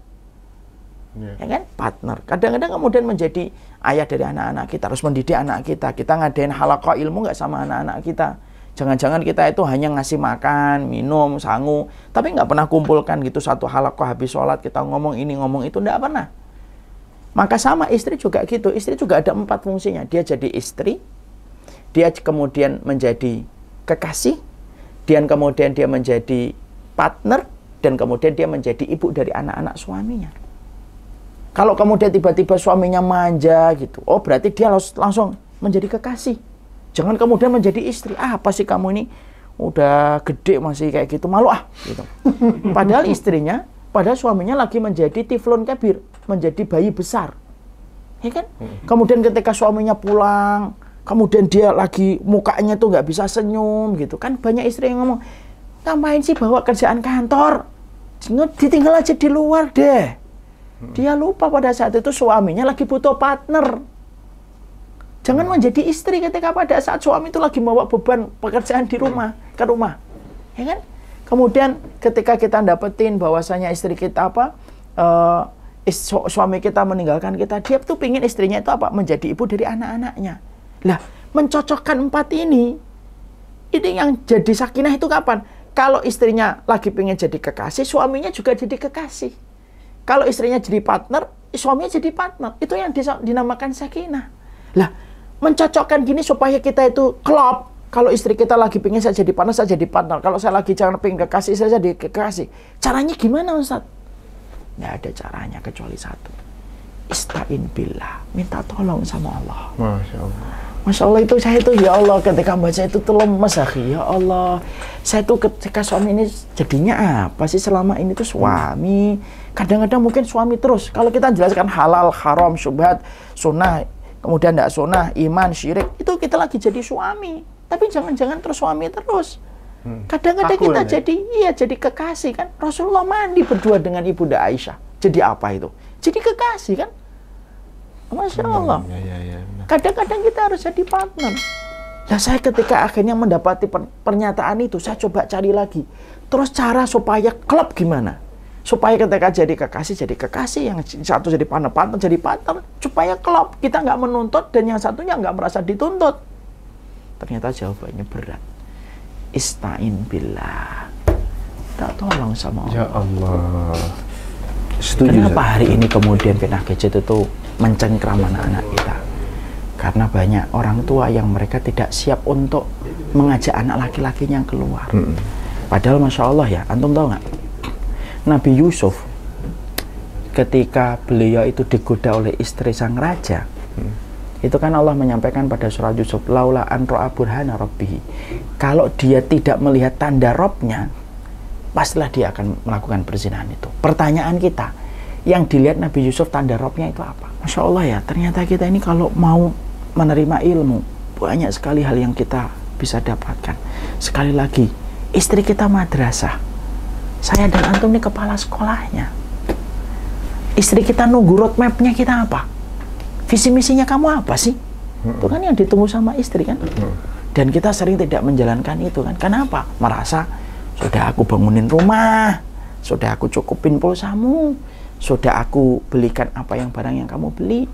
Ya kan? Partner. Kadang-kadang kemudian menjadi ayah dari anak-anak kita, harus mendidik anak kita. Kita ngadain halaqah ilmu nggak sama anak-anak kita. Jangan-jangan kita itu hanya ngasih makan, minum, sangu, tapi nggak pernah kumpulkan gitu satu halaqah habis sholat kita ngomong ini ngomong itu, nggak pernah. Maka sama istri juga gitu. Istri juga ada 4 fungsinya. Dia jadi istri, dia kemudian menjadi kekasih, dan kemudian dia menjadi partner, dan kemudian dia menjadi ibu dari anak-anak suaminya. Kalau kemudian tiba-tiba suaminya manja gitu, oh berarti dia langsung menjadi kekasih. Jangan kemudian menjadi istri. Apa sih kamu ini udah gede masih kayak gitu, malu gitu. Padahal istrinya, padahal suaminya lagi menjadi tiflun kabir, menjadi bayi besar. Ya kan? Kemudian ketika suaminya pulang, kemudian dia lagi mukanya tuh nggak bisa senyum gitu. Kan banyak istri yang ngomong, ngapain sih bawa kerjaan kantor? Ditinggal aja di luar deh. Dia lupa pada saat itu suaminya lagi butuh partner. Jangan menjadi istri ketika pada saat suami itu lagi bawa beban pekerjaan di rumah, ke rumah. Ya kan? Kemudian ketika kita dapetin bahwasanya istri kita suami kita meninggalkan kita, dia tuh pingin istrinya itu apa? Menjadi ibu dari anak-anaknya. Lah, mencocokkan 4 ini yang jadi sakinah itu kapan? Kalau istrinya lagi pingin jadi kekasih, suaminya juga jadi kekasih. Kalau istrinya jadi partner, suaminya jadi partner. Itu yang dinamakan sakinah. Lah, mencocokkan gini supaya kita itu klop. Kalau istri kita lagi pengen saya jadi partner, saya jadi partner. Kalau saya lagi jangan pengen kekasih, saya jadi kekasih. Caranya gimana, Ustaz? Nggak ada caranya kecuali satu. Ista'in billah. Minta tolong sama Allah. Masya Allah. Masya Allah itu saya itu, ya Allah, ketika baca itu tuh lemes, ya Allah. Saya tuh ketika suami ini jadinya apa sih selama ini tuh suami. Kadang-kadang mungkin suami terus. Kalau kita jelaskan halal, haram, syubhat, sunnah, kemudian tidak sunnah, iman, syirik, itu kita lagi jadi suami. Tapi jangan-jangan terus suami terus. Kadang-kadang kita jadi kekasih kan. Rasulullah mandi berdua dengan Ibunda Aisyah. Jadi apa itu? Jadi kekasih kan. Masya Allah. Kadang-kadang kita harus jadi partner. Ya saya ketika akhirnya mendapati pernyataan itu, saya coba cari lagi. Terus cara supaya klop gimana? Supaya ketika jadi kekasih, yang satu jadi partner, jadi partner, supaya klop. Kita nggak menuntut dan yang satunya nggak merasa dituntut. Ternyata jawabannya berat. Ista'in billah. Tak tolong sama Allah. Ya Allah. Setuju. Kenapa hari ini kemudian fitnah gadget itu mencengkram anak-anak kita? Karena banyak orang tua yang mereka tidak siap untuk mengajak anak laki-lakinya keluar. Padahal Masya Allah ya, antum tahu nggak? Nabi Yusuf ketika beliau itu digoda oleh istri sang raja, itu kan Allah menyampaikan pada surat Yusuf, laula an ra'a burhana rabbih. Kalau dia tidak melihat tanda Robnya, pastilah dia akan melakukan perzinahan itu. Pertanyaan kita, yang dilihat Nabi Yusuf tanda Robnya itu apa? Masya Allah ya, ternyata kita ini kalau mau menerima ilmu, banyak sekali hal yang kita bisa dapatkan. Sekali lagi, istri kita madrasah, saya dan antum ini kepala sekolahnya. Istri kita nunggu roadmap-nya kita apa? Visi misinya kamu apa sih? Itu kan yang ditunggu sama istri kan? Dan kita sering tidak menjalankan itu kan? Kenapa? Merasa sudah aku bangunin rumah, sudah aku cukupin pulsamu, sudah aku belikan apa yang barang yang kamu beli,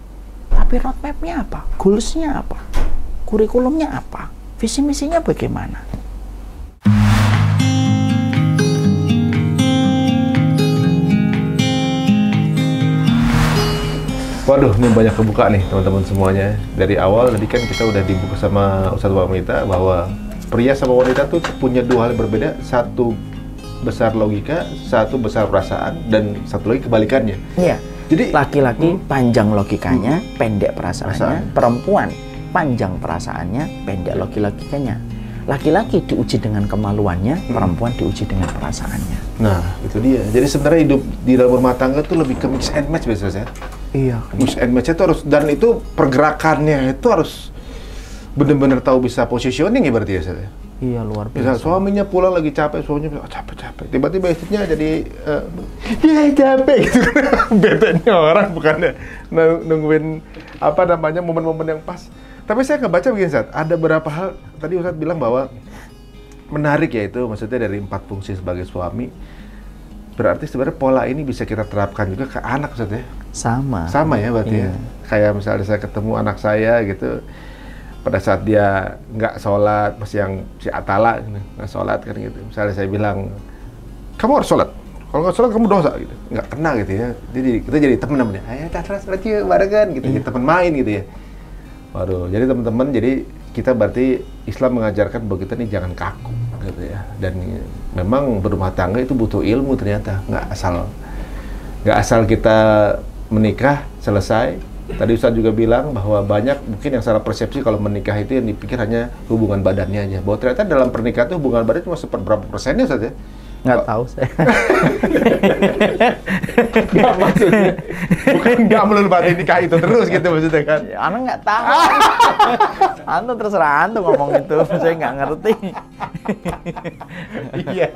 tapi Tapi roadmap-nya apa? Goals-nya apa? Kurikulumnya apa? Visi misinya bagaimana? Waduh, ini banyak kebuka nih teman-teman semuanya. Dari awal tadi kan kita udah dibuka sama Ustadz Wanita bahwa pria sama wanita tuh punya dua hal berbeda. Satu besar logika, satu besar perasaan, dan satu lagi kebalikannya. Iya. Jadi laki-laki panjang logikanya, pendek perasaannya. Perempuan panjang perasaannya, pendek logikanya. Laki-laki diuji dengan kemaluannya, perempuan diuji dengan perasaannya. Nah, itu dia. Jadi sebenarnya hidup di dalam rumah tangga tuh lebih ke mix and match biasanya. Iya. Mix and match itu harus, dan itu pergerakannya itu harus benar-benar tahu bisa positioning ya berarti ya saya. Iya, luar biasa. Misal suaminya pulang lagi capek, suaminya bilang, capek. Tiba-tiba istrinya jadi, ya capek gitu. Betenya orang bukannya nungguin apa namanya momen-momen yang pas. Tapi saya ngebaca begini, Ustadz, ada beberapa hal, tadi Ustadz bilang bahwa menarik ya itu, maksudnya dari 4 fungsi sebagai suami, berarti sebenarnya pola ini bisa kita terapkan juga ke anak, Ustadz ya? Sama ya berarti ya? Kayak misalnya saya ketemu anak saya gitu, pada saat dia nggak sholat, masih yang si Atala gitu, nggak sholat kan gitu. Misalnya saya bilang, kamu harus sholat, kalau nggak sholat kamu dosa gitu. Nggak kena gitu ya. Jadi kita jadi teman namanya. Ayo sholat yuk barengan gitu. Jadi teman main gitu ya. Waduh, jadi teman-teman, jadi kita berarti Islam mengajarkan bahwa kita nih jangan kaku gitu ya. Dan memang berumah tangga itu butuh ilmu ternyata. Nggak asal kita menikah selesai. Tadi Ustaz juga bilang bahwa banyak mungkin yang salah persepsi kalau menikah itu yang dipikir hanya hubungan badannya aja. Bahwa ternyata dalam pernikahan itu hubungan badan cuma seberapa persennya, Ustaz ya? Nggak tahu saya. Nggak, maksudnya bukan nggak melulu berarti nikah itu terus gitu maksudnya kan? Ya, Ana nggak tahu. Antum terserah antum ngomong itu, saya nggak ngerti. Iya,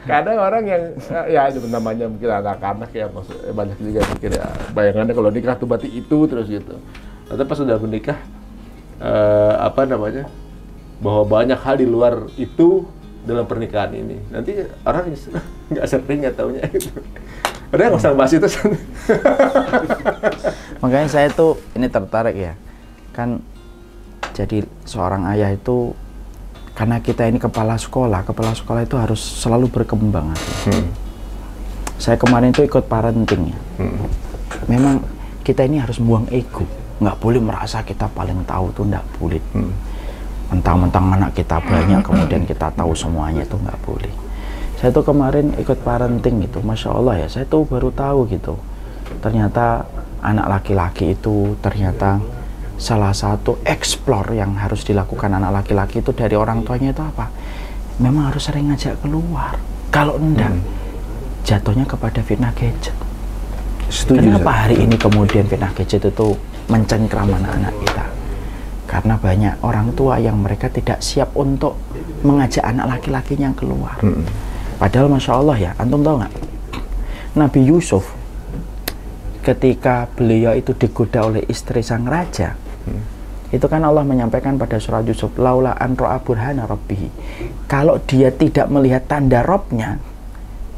kadang orang yang ya namanya mungkin anak-anak ya, maksudnya banyak juga mikir ya bayangannya kalau nikah tuh berarti itu terus gitu. Atau pas sudah menikah apa namanya, bahwa banyak hal di luar itu dalam pernikahan ini. Nanti orang nggak sering nggak taunya gitu. Padahal nggak usah bahas itu. Makanya saya tuh ini tertarik ya, kan jadi seorang ayah itu, karena kita ini kepala sekolah itu harus selalu berkembang. Saya kemarin itu ikut parenting ya. Memang kita ini harus buang ego, nggak boleh merasa kita paling tahu tuh, nggak boleh. Mentang-mentang anak kita banyak kemudian kita tahu semuanya, itu nggak boleh. Saya tuh kemarin ikut parenting gitu, Masya Allah ya, saya tuh baru tahu gitu, ternyata anak laki-laki itu ternyata salah satu explore yang harus dilakukan anak laki-laki itu dari orang tuanya itu apa? Memang harus sering ngajak keluar. Kalau enggak, jatuhnya kepada fitnah gadget. Setuju. Kenapa hari ini kemudian fitnah gadget itu mencengkram anak-anak kita? Karena banyak orang tua yang mereka tidak siap untuk mengajak anak laki-lakinya keluar. Padahal Masya Allah ya, antum tahu nggak? Nabi Yusuf ketika beliau itu digoda oleh istri sang raja, itu kan Allah menyampaikan pada surat Yusuf, laula an ra'a burhana rabbih. Kalau dia tidak melihat tanda Robnya,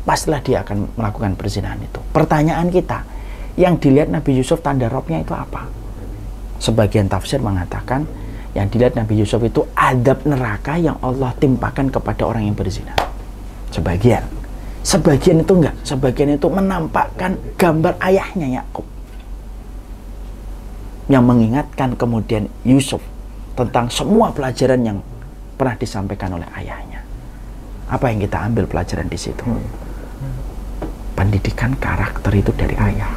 pastilah dia akan melakukan perzinahan itu. Pertanyaan kita, yang dilihat Nabi Yusuf tanda Robnya itu apa? Sebagian tafsir mengatakan yang dilihat Nabi Yusuf itu adab neraka yang Allah timpakan kepada orang yang berzina. Sebagian itu enggak. Sebagian itu menampakkan gambar ayahnya Yakub yang mengingatkan kemudian Yusuf tentang semua pelajaran yang pernah disampaikan oleh ayahnya. Apa yang kita ambil pelajaran di situ? Pendidikan karakter itu dari ayah.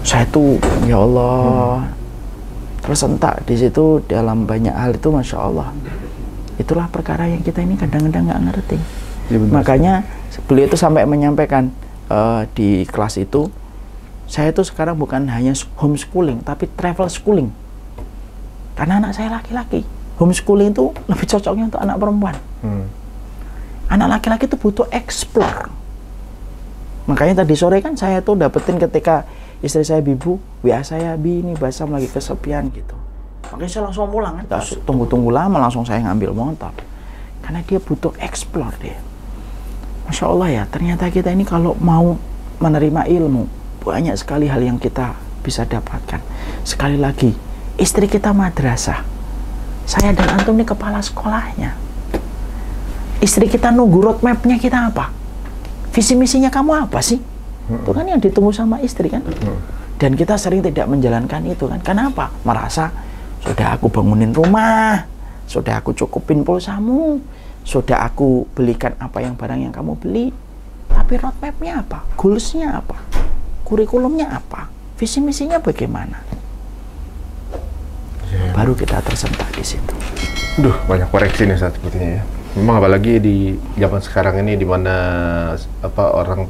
Saya tuh ya Allah tersentak di situ dalam banyak hal itu, Masya Allah. Itulah perkara yang kita ini kadang-kadang nggak ngerti. Ya, makanya beliau itu sampai menyampaikan di kelas itu, saya tuh sekarang bukan hanya homeschooling tapi travel schooling. Karena anak saya laki-laki. Homeschooling itu lebih cocoknya untuk anak perempuan. Anak laki-laki itu butuh explore. Makanya tadi sore kan saya tuh dapetin ketika istri saya Bibu, WA saya, Bi ini Basam lagi kesepian gitu. Makanya saya langsung pulang kan, tunggu-tunggu lama langsung saya ngambil motor. Karena dia butuh explore dia. Masya Allah ya, ternyata kita ini kalau mau menerima ilmu, banyak sekali hal yang kita bisa dapatkan. Sekali lagi, istri kita madrasah. Saya dan antum ini kepala sekolahnya. Istri kita nunggu roadmap-nya kita apa? Visi misinya kamu apa sih? Itu kan yang ditunggu sama istri kan? Dan kita sering tidak menjalankan itu kan? Kenapa? Merasa sudah aku bangunin rumah, sudah aku cukupin pulsamu, sudah aku belikan apa yang barang yang kamu beli. Tapi roadmap-nya apa? Goals-nya apa? Kurikulumnya apa? Visi misinya bagaimana? Baru kita tersentak di situ. Duh, banyak koreksi nih saat sepertinya ya. Memang apalagi di zaman sekarang ini di mana orang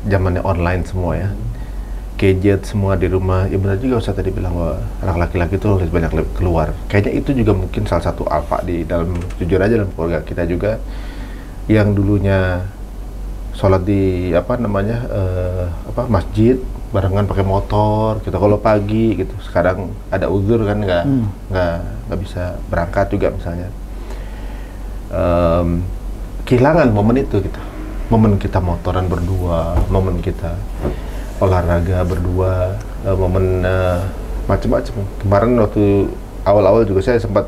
zamannya online semua ya. Gadget semua di rumah. Ya benar juga Ustaz tadi bilang bahwa anak laki-laki itu lebih banyak keluar. Kayaknya itu juga mungkin salah satu alfa di dalam, jujur aja, dalam keluarga kita juga yang dulunya sholat di masjid barengan pakai motor kita kalau pagi gitu. Sekarang ada uzur kan nggak bisa berangkat juga misalnya. Kehilangan momen itu gitu. Momen kita motoran berdua, momen kita olahraga berdua, momen macam-macam. Kemarin waktu awal-awal juga saya sempat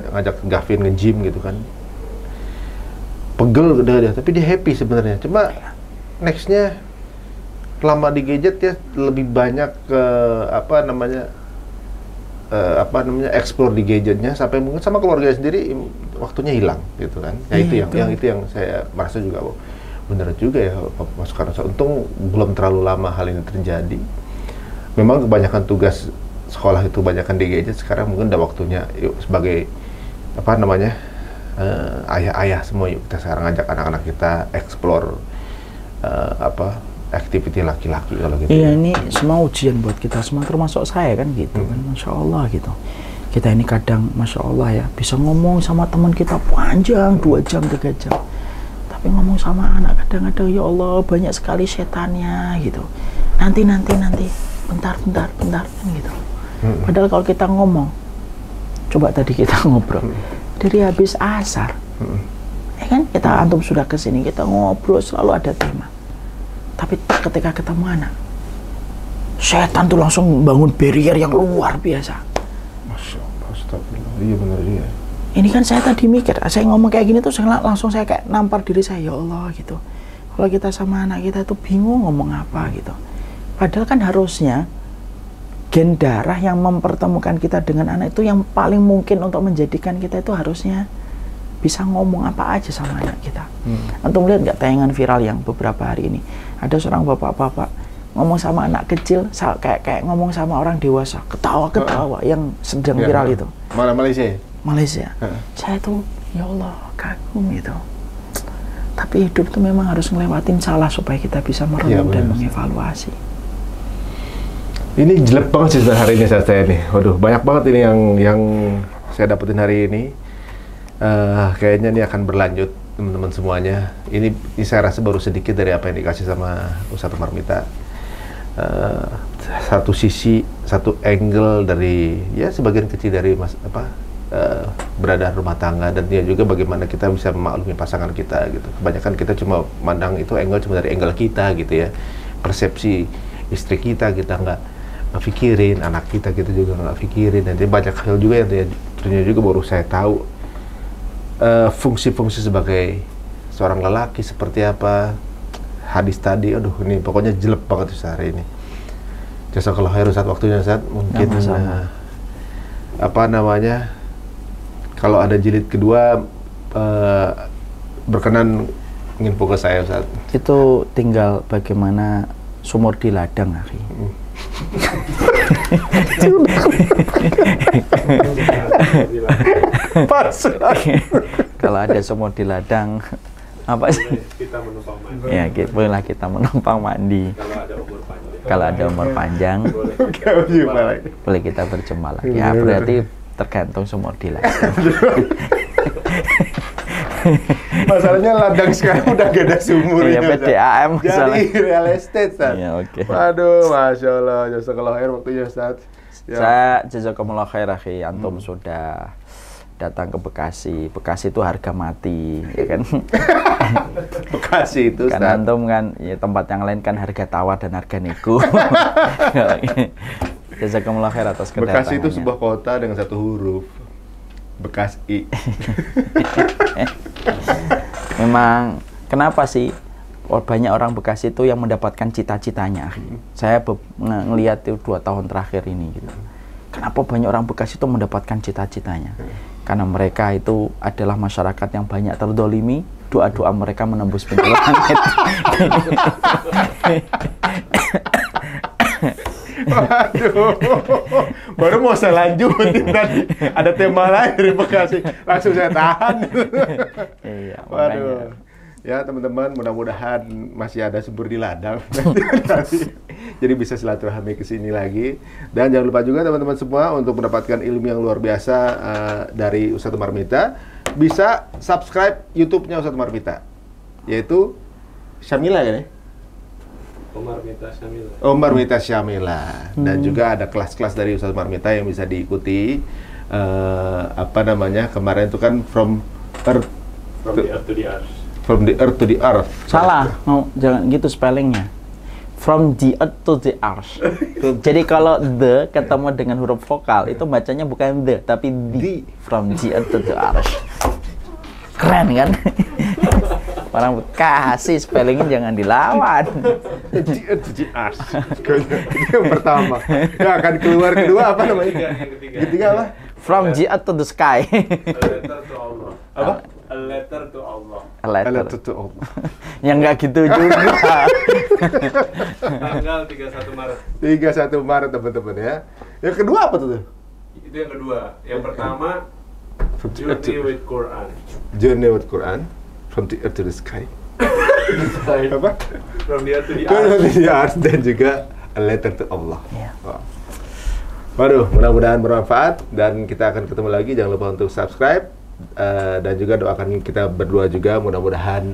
ngajak Gavin nge-gym gitu kan. Pegel udah, tapi dia happy sebenarnya. Cuma nextnya lama di gadget ya lebih banyak explore di gadgetnya sampai mungkin sama keluarga sendiri waktunya hilang gitu kan. Ya itu yang saya merasa juga benar juga ya Mas Karno. Untung belum terlalu lama hal ini terjadi. Memang kebanyakan tugas sekolah itu banyakkan di gadget. Sekarang mungkin udah waktunya yuk sebagai ayah-ayah semua, yuk kita sekarang ngajak anak-anak kita explore aktiviti laki-laki kalau gitu. Iya, ini semua ujian buat kita semua, termasuk saya kan gitu kan, Masya Allah gitu. Kita ini kadang Masya Allah ya bisa ngomong sama teman kita panjang 2 jam 3 jam, tapi ngomong sama anak kadang-kadang ya Allah banyak sekali setannya gitu. Nanti bentar kan gitu. Padahal kalau kita ngomong, coba tadi kita ngobrol dari habis asar, ya kan kita antum sudah kesini kita ngobrol selalu ada tema. Tapi ketika ketemu anak, setan tuh langsung bangun barrier yang luar biasa. Masya Allah, astagfirullah. Iya benar juga. Ini kan saya tadi mikir, saya ngomong kayak gini tuh langsung saya kayak nampar diri saya, ya Allah gitu. Kalau kita sama anak kita tuh bingung ngomong apa gitu. Padahal kan harusnya gen darah yang mempertemukan kita dengan anak itu yang paling mungkin untuk menjadikan kita itu harusnya bisa ngomong apa aja sama anak kita. Antum lihat nggak tayangan viral yang beberapa hari ini? Ada seorang bapak-bapak ngomong sama anak kecil kayak ngomong sama orang dewasa, ketawa-ketawa yang sedang viral itu. Mana Malaysia? Saya tuh ya Allah kagum gitu. Tapi hidup tuh memang harus ngelewatin salah supaya kita bisa merenung dan mengevaluasi. Ini jelek banget sih hari ini saya nih. Waduh, banyak banget ini yang saya dapetin hari ini. Kayaknya ini akan berlanjut teman-teman semuanya. Ini saya rasa baru sedikit dari apa yang dikasih sama Ustadz Umar Mita. Satu sisi, satu angle dari ya sebagian kecil dari berada rumah tangga, dan dia juga bagaimana kita bisa memaklumi pasangan kita gitu. Kebanyakan kita cuma mandang itu angle cuma dari angle kita gitu ya. Persepsi istri kita nggak pikirin, anak kita juga nggak pikirin. Nanti banyak hal juga yang ternyata juga baru saya tahu. Fungsi-fungsi sebagai seorang lelaki seperti apa, hadis tadi, aduh ini pokoknya jelek banget hari ini. Jazakallah khair Ustaz, waktunya Ustaz. Mungkin kalau ada jilid kedua berkenan info ke saya Ustaz. Itu tinggal bagaimana sumur di ladang, akhi. Kalau ada sumur di ladang, apa sih? Kita menumpang mandi. Ya, bolehlah kita menumpang mandi. Kalau ada umur panjang, boleh kita berjemaah. Ya, berarti tergantung sumur di ladang. Masalahnya ladang sekarang udah gak ada sumurnya. Ya, PDAM jadi real estate, Ustaz. Ya, oke. Waduh, Masya Allah. Jazakallah khair waktunya, Ustaz. Ya. Saya jazakumullah khair, akhi. Antum sudah datang ke Bekasi. Bekasi itu harga mati, ya kan? Bekasi itu kan antum kan ya, tempat yang lain kan harga tawar dan harga nego. Jazakumullah khair atas kedatangannya. Bekasi itu sebuah kota dengan satu huruf. Bekasi. Memang kenapa sih banyak orang Bekasi itu yang mendapatkan cita-citanya? Saya ngelihat itu 2 tahun terakhir ini gitu. Kenapa banyak orang Bekasi itu mendapatkan cita-citanya? Karena mereka itu adalah masyarakat yang banyak terdolimi, doa-doa mereka menembus pintu langit. Waduh, baru mau saya lanjutin tadi. Ada tema lain dari Bekasi, langsung saya tahan. Iya, Waduh. Ya teman-teman, mudah-mudahan masih ada subur di ladang. Jadi bisa silaturahmi ke sini lagi. Dan jangan lupa juga teman-teman semua untuk mendapatkan ilmu yang luar biasa dari Ustadz Umar Mita, bisa subscribe YouTube-nya Ustadz Umar Mita, yaitu Syamila ya nih? Umar Mita Syamila. Umar Mita Syamila. Dan juga ada kelas-kelas dari Ustadz Umar Mita yang bisa diikuti. Apa namanya, kemarin itu kan From Earth to the Earth. Salah, jangan gitu spellingnya. From the earth to the earth. Jadi kalau the ketemu dengan huruf vokal itu bacanya bukan the tapi the. From the earth to the earth. Keren kan? Orang Bekasi spellingnya jangan dilawan. The earth to the earth. Itu yang pertama. Ya akan keluar kedua apa namanya? Ketiga apa? From the earth to the sky. A letter to Allah. Apa? A letter to Allah. A letter. To Allah. Yang nggak gitu juga. Tanggal 31 Maret. 31 Maret teman-teman ya. Yang kedua apa tuh? Itu yang kedua. Yang pertama Journey with Quran. Journey with Quran. From the earth to the sky. Apa? From the earth to the From earth. the earth dan juga a letter to Allah. Iya. Wow. Waduh, mudah-mudahan bermanfaat dan kita akan ketemu lagi. Jangan lupa untuk subscribe dan juga doakan kita berdua juga mudah-mudahan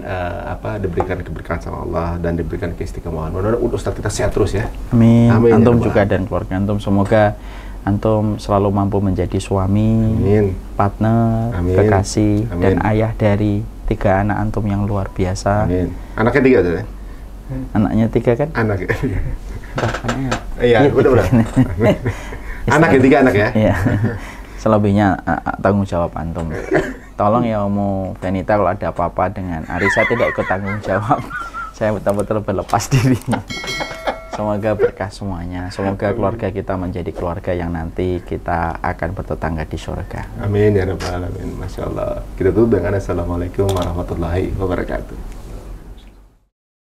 diberikan keberkahan sama Allah dan diberikan keistiqomahan. Mudah-mudahan Ustadz kita sehat terus ya. Amin. Amin. Antum Ya juga dan keluarga antum semoga antum selalu mampu menjadi suami, Amin. partner, Amin. kekasih, Amin. dan ayah dari 3 anak antum yang luar biasa. Amin. Anaknya 3 tuh ya? Anaknya 3 kan? Anaknya. Anaknya. Iya, udah. Anaknya 3 anak ya? Iya. Selebihnya tanggung jawab antum. Tolong ya Omo Venita kalau ada apa-apa dengan Ari, saya tidak ikut tanggung jawab. Saya betul-betul berlepas diri. Semoga berkah semuanya. Semoga keluarga kita menjadi keluarga yang nanti kita akan bertetangga di surga. Amin ya rabbal alamin. Masya Allah. Kita tutup dengan assalamualaikum warahmatullahi wabarakatuh.